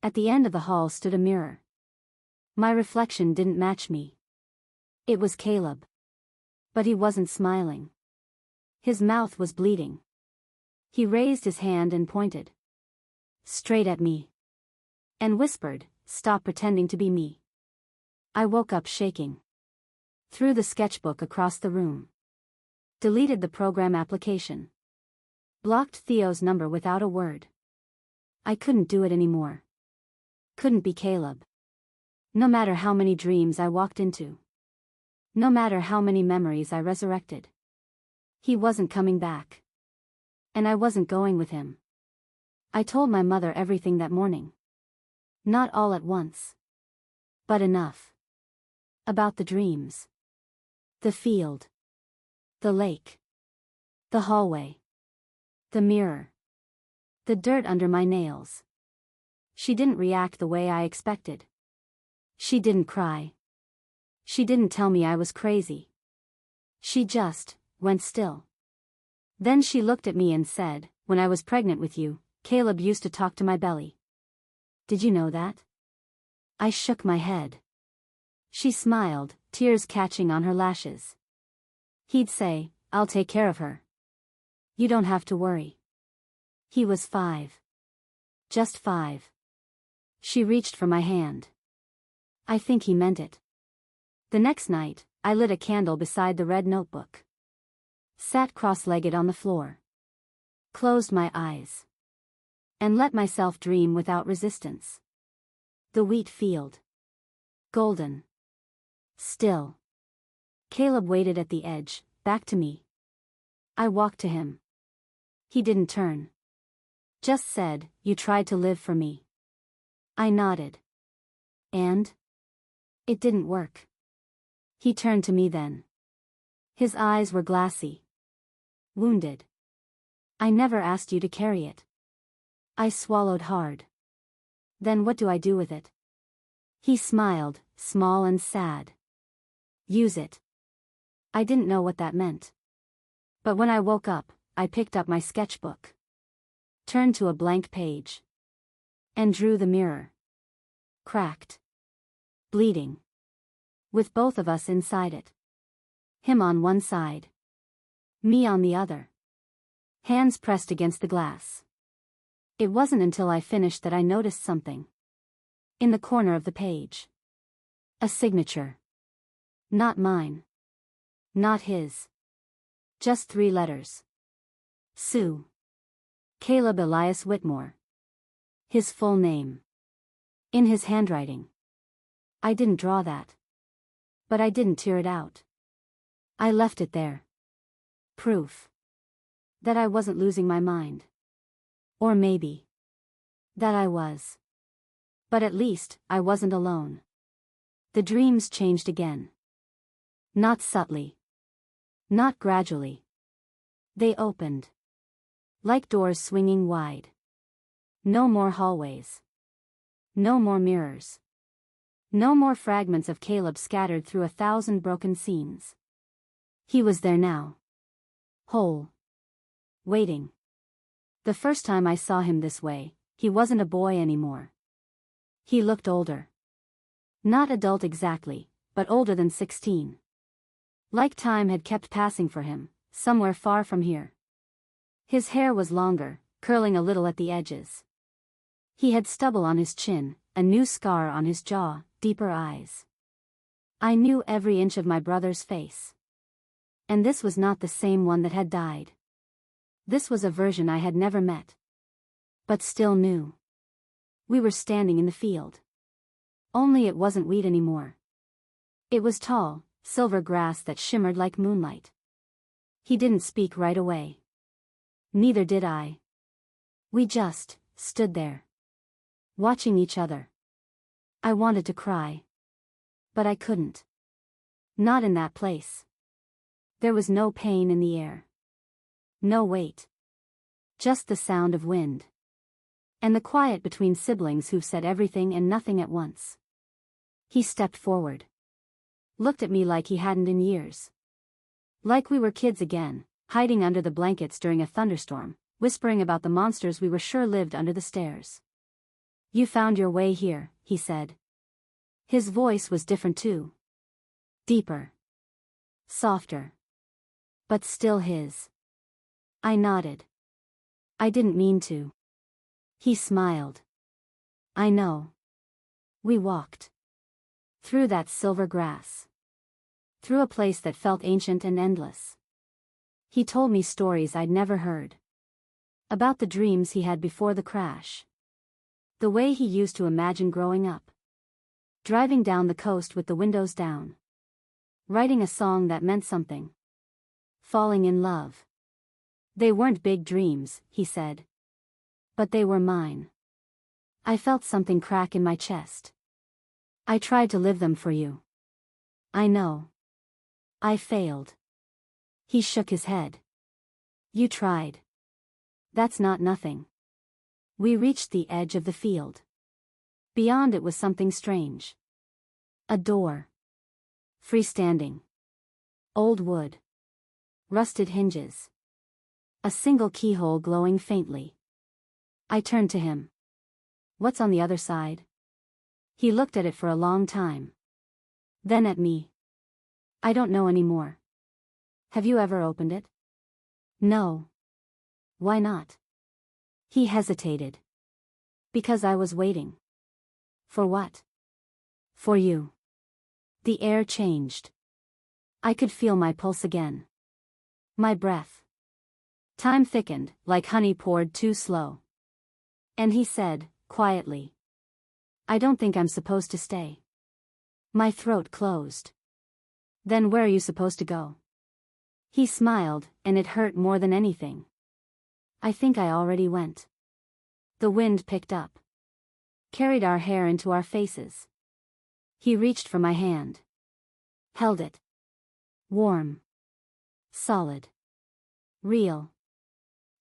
At the end of the hall stood a mirror. My reflection didn't match me. It was Caleb. But he wasn't smiling. His mouth was bleeding. He raised his hand and pointed. Straight at me. And whispered, "Stop pretending to be me." I woke up shaking. Threw the sketchbook across the room. Deleted the program application. Blocked Theo's number without a word. I couldn't do it anymore. Couldn't be Caleb. No matter how many dreams I walked into. No matter how many memories I resurrected. He wasn't coming back. And I wasn't going with him. I told my mother everything that morning. Not all at once. But enough. About the dreams. The field. The lake. The hallway. The mirror. The dirt under my nails. She didn't react the way I expected. She didn't cry. She didn't tell me I was crazy. She just went still. Then she looked at me and said, "When I was pregnant with you, Caleb used to talk to my belly. Did you know that?" I shook my head. She smiled, tears catching on her lashes. He'd say, "I'll take care of her. You don't have to worry." He was 5. Just 5. She reached for my hand. I think he meant it. The next night, I lit a candle beside the red notebook. Sat cross-legged on the floor. Closed my eyes. And let myself dream without resistance. The wheat field. Golden. Still. Caleb waited at the edge, back to me. I walked to him. He didn't turn. Just said, "You tried to live for me." I nodded. And? It didn't work. He turned to me then. His eyes were glassy. Wounded. "I never asked you to carry it." I swallowed hard. "Then what do I do with it?" He smiled, small and sad. "Use it." I didn't know what that meant. But when I woke up, I picked up my sketchbook. Turned to a blank page. And drew the mirror. Cracked. Bleeding. With both of us inside it. Him on one side. Me on the other. Hands pressed against the glass. It wasn't until I finished that I noticed something. In the corner of the page. A signature. Not mine. Not his. Just 3 letters. Sue. Caleb Elias Whitmore. His full name. In his handwriting. I didn't draw that. But I didn't tear it out. I left it there. Proof. That I wasn't losing my mind. Or maybe. That I was. But at least, I wasn't alone. The dreams changed again. Not subtly. Not gradually. They opened. Like doors swinging wide. No more hallways. No more mirrors. No more fragments of Caleb scattered through 1,000 broken scenes. He was there now. Whole. Waiting. The first time I saw him this way, he wasn't a boy anymore. He looked older. Not adult exactly, but older than 16. Like time had kept passing for him, somewhere far from here. His hair was longer, curling a little at the edges. He had stubble on his chin, a new scar on his jaw, deeper eyes. I knew every inch of my brother's face. And this was not the same one that had died. This was a version I had never met. But still knew. We were standing in the field. Only it wasn't wheat anymore. It was tall, silver grass that shimmered like moonlight. He didn't speak right away. Neither did I. We just stood there, watching each other. I wanted to cry. But I couldn't. Not in that place. There was no pain in the air. No weight. Just the sound of wind. And the quiet between siblings who've said everything and nothing at once. He stepped forward. Looked at me like he hadn't in years. Like we were kids again, hiding under the blankets during a thunderstorm, whispering about the monsters we were sure lived under the stairs. "You found your way here," he said. His voice was different too. Deeper. Softer. But still his. I nodded. I didn't mean to. He smiled. I know. We walked. Through that silver grass. Through a place that felt ancient and endless. He told me stories I'd never heard. About the dreams he had before the crash. The way he used to imagine growing up. Driving down the coast with the windows down. Writing a song that meant something. Falling in love. They weren't big dreams, he said. But they were mine. I felt something crack in my chest. I tried to live them for you. I know. I failed. He shook his head. You tried. That's not nothing. We reached the edge of the field. Beyond it was something strange. A door. Freestanding. Old wood. Rusted hinges. A single keyhole glowing faintly. I turned to him. What's on the other side? He looked at it for a long time. Then at me. I don't know anymore. Have you ever opened it? No. Why not? He hesitated. Because I was waiting. For what? For you. The air changed. I could feel my pulse again. My breath. Time thickened, like honey poured too slow. And he said, quietly. I don't think I'm supposed to stay. My throat closed. Then where are you supposed to go? He smiled, and it hurt more than anything. I think I already went. The wind picked up. Carried our hair into our faces. He reached for my hand. Held it. Warm. Solid. Real.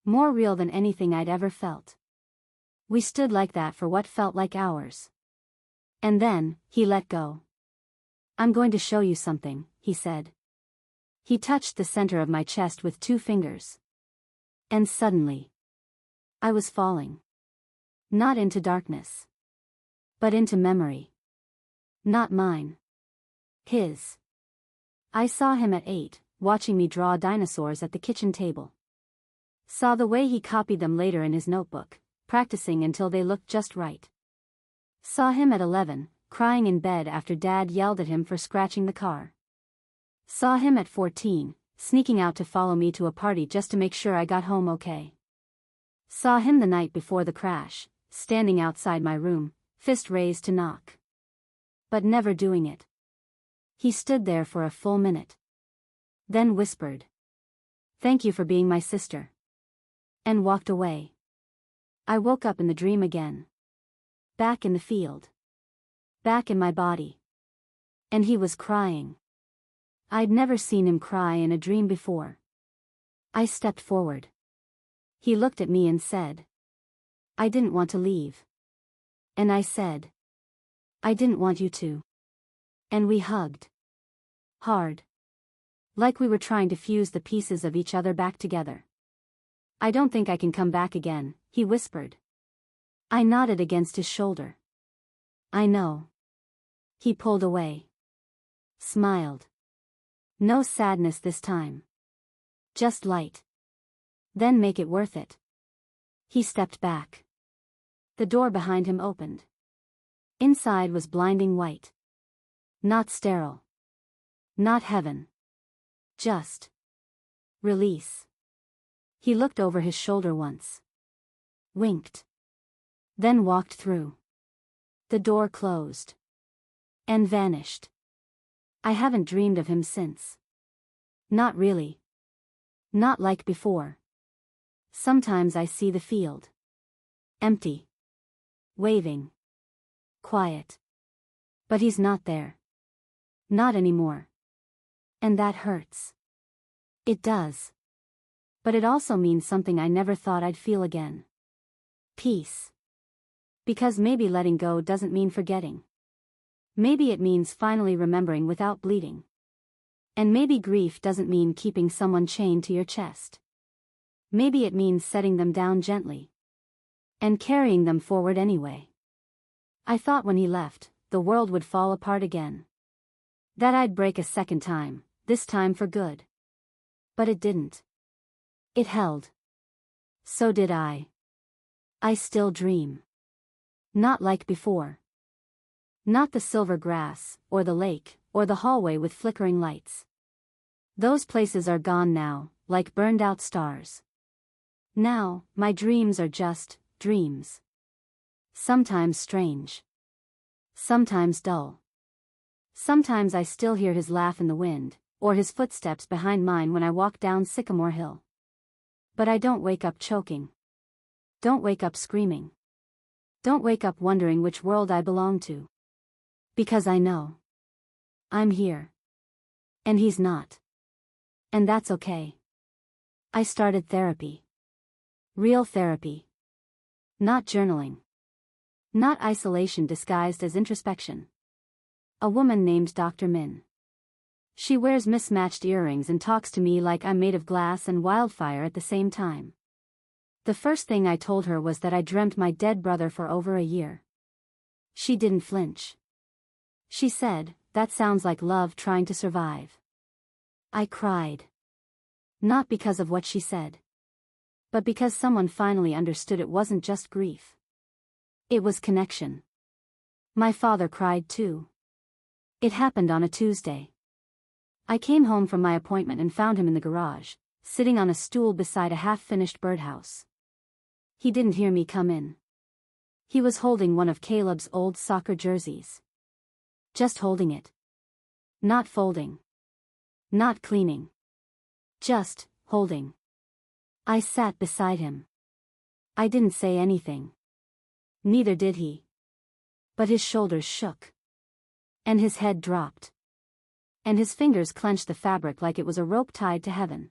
More real than anything I'd ever felt. We stood like that for what felt like hours. And then, he let go. I'm going to show you something, he said. He touched the center of my chest with 2 fingers. And suddenly, I was falling. Not into darkness. But into memory. Not mine. His. I saw him at 8, watching me draw dinosaurs at the kitchen table. Saw the way he copied them later in his notebook, practicing until they looked just right. Saw him at 11, crying in bed after Dad yelled at him for scratching the car. Saw him at 14, sneaking out to follow me to a party just to make sure I got home okay. Saw him the night before the crash, standing outside my room, fist raised to knock. But never doing it. He stood there for a full minute. Then whispered. Thank you for being my sister. And walked away. I woke up in the dream again. Back in the field. Back in my body. And he was crying. I'd never seen him cry in a dream before. I stepped forward. He looked at me and said. I didn't want to leave. And I said. I didn't want you to. And we hugged. Hard. Like we were trying to fuse the pieces of each other back together. I don't think I can come back again, he whispered. I nodded against his shoulder. I know. He pulled away. Smiled. No sadness this time. Just light. Then make it worth it. He stepped back. The door behind him opened. Inside was blinding white. Not sterile. Not heaven. Just release. He looked over his shoulder once. Winked. Then walked through. The door closed. And vanished. I haven't dreamed of him since. Not really. Not like before. Sometimes I see the field. Empty. Waving. Quiet. But he's not there. Not anymore. And that hurts. It does. But it also means something I never thought I'd feel again. Peace. Because maybe letting go doesn't mean forgetting. Maybe it means finally remembering without bleeding. And maybe grief doesn't mean keeping someone chained to your chest. Maybe it means setting them down gently. And carrying them forward anyway. I thought when he left, the world would fall apart again. That I'd break a second time, this time for good. But it didn't. It held. So did I. I still dream. Not like before. Not the silver grass, or the lake, or the hallway with flickering lights. Those places are gone now, like burned out stars. Now, my dreams are just dreams. Sometimes strange. Sometimes dull. Sometimes I still hear his laugh in the wind, or his footsteps behind mine when I walk down Sycamore Hill. But I don't wake up choking. Don't wake up screaming. Don't wake up wondering which world I belong to. Because I know. I'm here. And he's not. And that's okay. I started therapy. Real therapy. Not journaling. Not isolation disguised as introspection. A woman named Dr. Min. She wears mismatched earrings and talks to me like I'm made of glass and wildfire at the same time. The first thing I told her was that I dreamt my dead brother for over a year. She didn't flinch. She said, "That sounds like love trying to survive." I cried. Not because of what she said. But because someone finally understood it wasn't just grief. It was connection. My father cried too. It happened on a Tuesday. I came home from my appointment and found him in the garage, sitting on a stool beside a half-finished birdhouse. He didn't hear me come in. He was holding one of Caleb's old soccer jerseys. Just holding it. Not folding. Not cleaning. Just holding. I sat beside him. I didn't say anything. Neither did he. But his shoulders shook. And his head dropped. And his fingers clenched the fabric like it was a rope tied to heaven.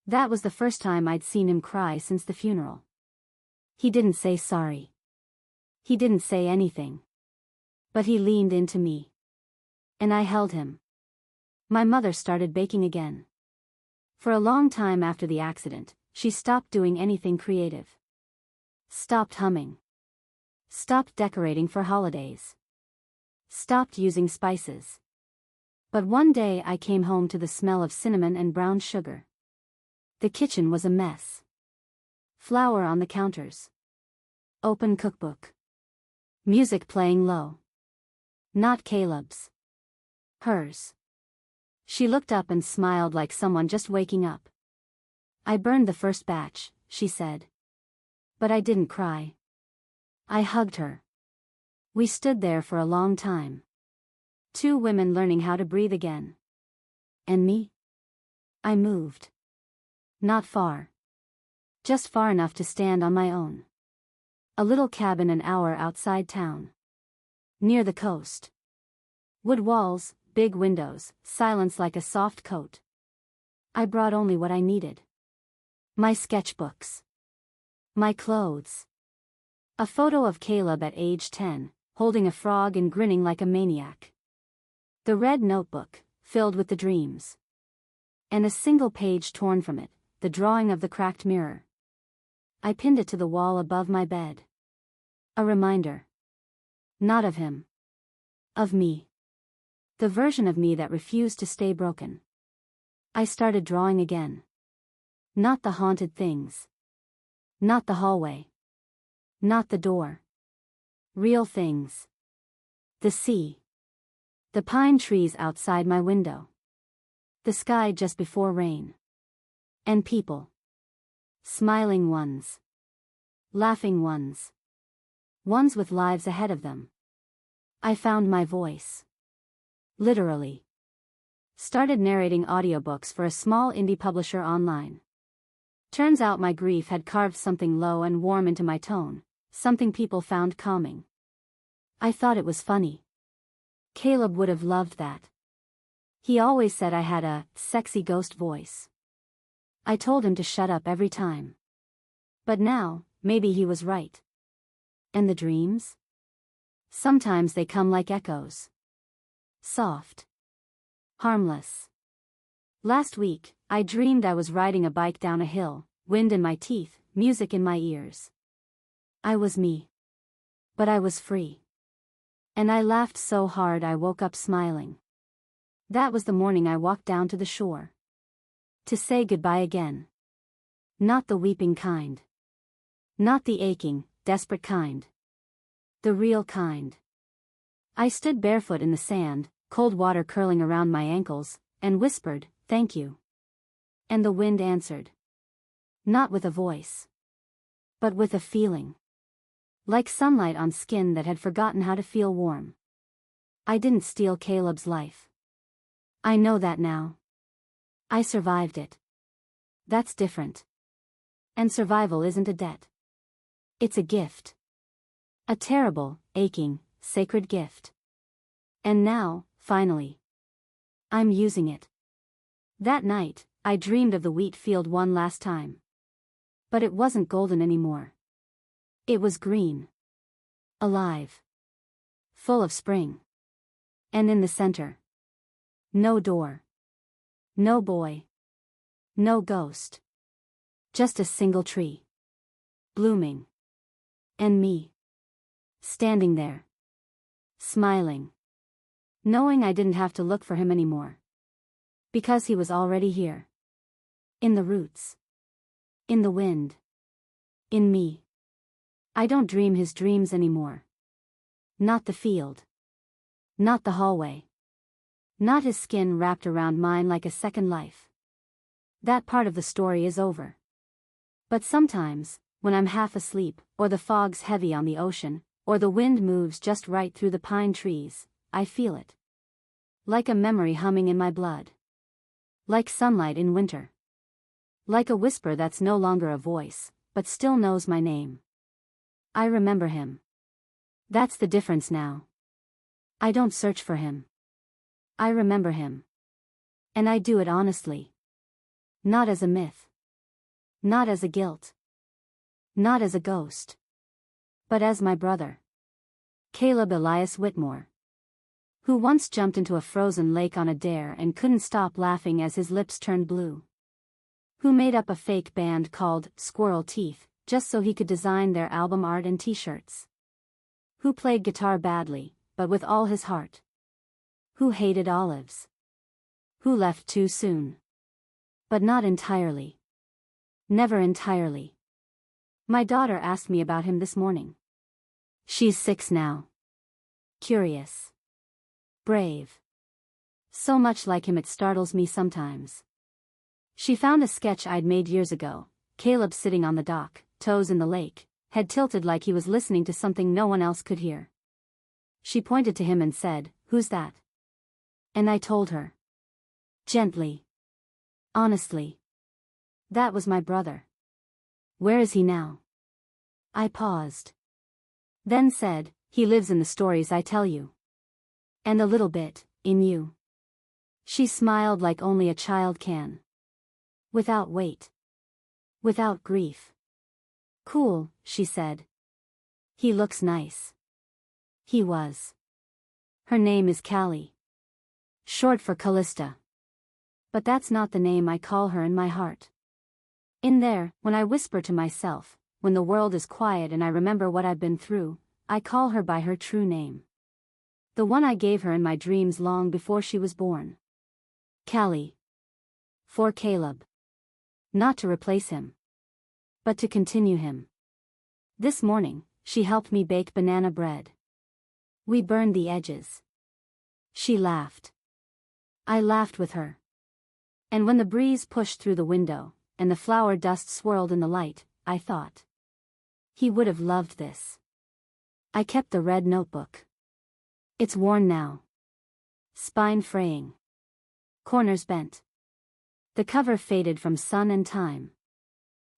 That was the first time I'd seen him cry since the funeral. He didn't say sorry. He didn't say anything. But he leaned into me. And I held him. My mother started baking again. For a long time after the accident, she stopped doing anything creative. Stopped humming. Stopped decorating for holidays. Stopped using spices. But one day I came home to the smell of cinnamon and brown sugar. The kitchen was a mess. Flour on the counters. Open cookbook. Music playing low. Not Caleb's. Hers. She looked up and smiled like someone just waking up. "I burned the first batch," she said. But I didn't cry. I hugged her. We stood there for a long time. Two women learning how to breathe again. And me? I moved. Not far. Just far enough to stand on my own. A little cabin an hour outside town. Near the coast. Wood walls, big windows, silence like a soft coat. I brought only what I needed. My sketchbooks. My clothes. A photo of Caleb at age 10, holding a frog and grinning like a maniac. The red notebook, filled with the dreams. And a single page torn from it, the drawing of the cracked mirror. I pinned it to the wall above my bed. A reminder. Not of him. Of me. The version of me that refused to stay broken. I started drawing again. Not the haunted things. Not the hallway. Not the door. Real things. The sea. The pine trees outside my window. The sky just before rain. And people. Smiling ones. Laughing ones. Ones with lives ahead of them. I found my voice. Literally. Started narrating audiobooks for a small indie publisher online. Turns out my grief had carved something low and warm into my tone, something people found calming. I thought it was funny. Caleb would have loved that. He always said I had a sexy ghost voice. I told him to shut up every time. But now, maybe he was right. And the dreams? Sometimes they come like echoes. Soft. Harmless. Last week, I dreamed I was riding a bike down a hill, wind in my teeth, music in my ears. I was me. But I was free. And I laughed so hard I woke up smiling. That was the morning I walked down to the shore. To say goodbye again. Not the weeping kind. Not the aching, desperate kind. The real kind. I stood barefoot in the sand, cold water curling around my ankles, and whispered, "Thank you." And the wind answered. Not with a voice. But with a feeling. Like sunlight on skin that had forgotten how to feel warm. I didn't steal Caleb's life. I know that now. I survived it. That's different. And survival isn't a debt. It's a gift. A terrible, aching, sacred gift. And now, finally, I'm using it. That night, I dreamed of the wheat field one last time. But it wasn't golden anymore. It was green. Alive. Full of spring. And in the center. No door. No boy. No ghost. Just a single tree. Blooming. And me. Standing there. Smiling. Knowing I didn't have to look for him anymore. Because he was already here. In the roots. In the wind. In me. I don't dream his dreams anymore. Not the field. Not the hallway. Not his skin wrapped around mine like a second life. That part of the story is over. But sometimes, when I'm half asleep, or the fog's heavy on the ocean, or the wind moves just right through the pine trees, I feel it. Like a memory humming in my blood. Like sunlight in winter. Like a whisper that's no longer a voice, but still knows my name. I remember him. That's the difference now. I don't search for him. I remember him. And I do it honestly. Not as a myth. Not as a guilt. Not as a ghost. But as my brother. Caleb Elias Whitmore. Who once jumped into a frozen lake on a dare and couldn't stop laughing as his lips turned blue. Who made up a fake band called Squirrel Teeth, just so he could design their album art and t-shirts. Who played guitar badly, but with all his heart. Who hated olives. Who left too soon. But not entirely. Never entirely. My daughter asked me about him this morning. She's 6 now. Curious. Brave. So much like him it startles me sometimes. She found a sketch I'd made years ago, Caleb sitting on the dock, toes in the lake, head tilted like he was listening to something no one else could hear. She pointed to him and said, "Who's that?" And I told her. Gently. Honestly. That was my brother. Where is he now? I paused. Then said, "He lives in the stories I tell you. And a little bit, in you." She smiled like only a child can. Without weight. Without grief. "Cool," she said. "He looks nice." He was. Her name is Callie. Short for Callista. But that's not the name I call her in my heart. In there, when I whisper to myself, when the world is quiet and I remember what I've been through, I call her by her true name. The one I gave her in my dreams long before she was born. Callie. For Caleb. Not to replace him. But to continue him. This morning, she helped me bake banana bread. We burned the edges. She laughed. I laughed with her. And when the breeze pushed through the window, and the flower dust swirled in the light, I thought, he would have loved this. I kept the red notebook. It's worn now. Spine fraying. Corners bent. The cover faded from sun and time.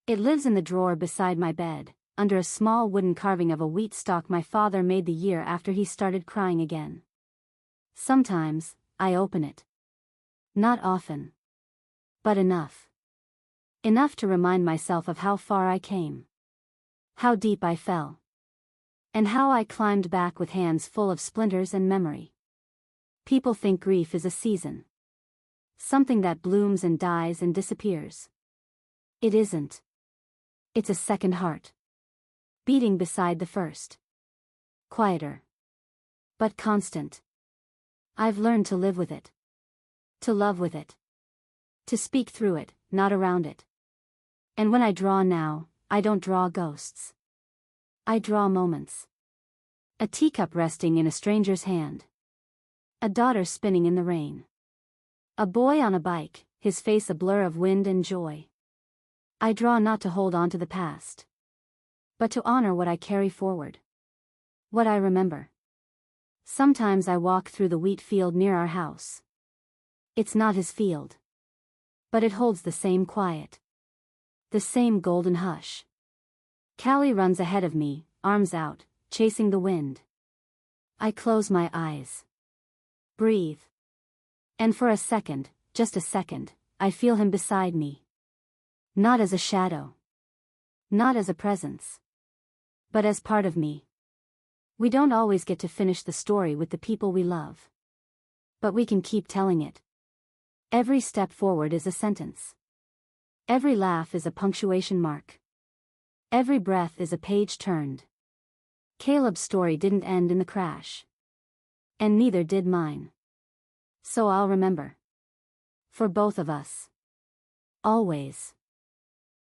It lives in the drawer beside my bed, under a small wooden carving of a wheat stalk my father made the year after he started crying again. Sometimes, I open it. Not often. But enough. Enough to remind myself of how far I came. How deep I fell. And how I climbed back with hands full of splinters and memory. People think grief is a season. Something that blooms and dies and disappears. It isn't. It's a second heart. Beating beside the first. Quieter. But constant. I've learned to live with it. To love with it. To speak through it, not around it. And when I draw now, I don't draw ghosts. I draw moments. A teacup resting in a stranger's hand. A daughter spinning in the rain. A boy on a bike, his face a blur of wind and joy. I draw not to hold on to the past, but to honor what I carry forward. What I remember. Sometimes I walk through the wheat field near our house. It's not his field. But it holds the same quiet. The same golden hush. Callie runs ahead of me, arms out, chasing the wind. I close my eyes. Breathe. And for a second, just a second, I feel him beside me. Not as a shadow. Not as a presence. But as part of me. We don't always get to finish the story with the people we love. But we can keep telling it. Every step forward is a sentence. Every laugh is a punctuation mark. Every breath is a page turned. Caleb's story didn't end in the crash. And neither did mine. So I'll remember. For both of us. Always.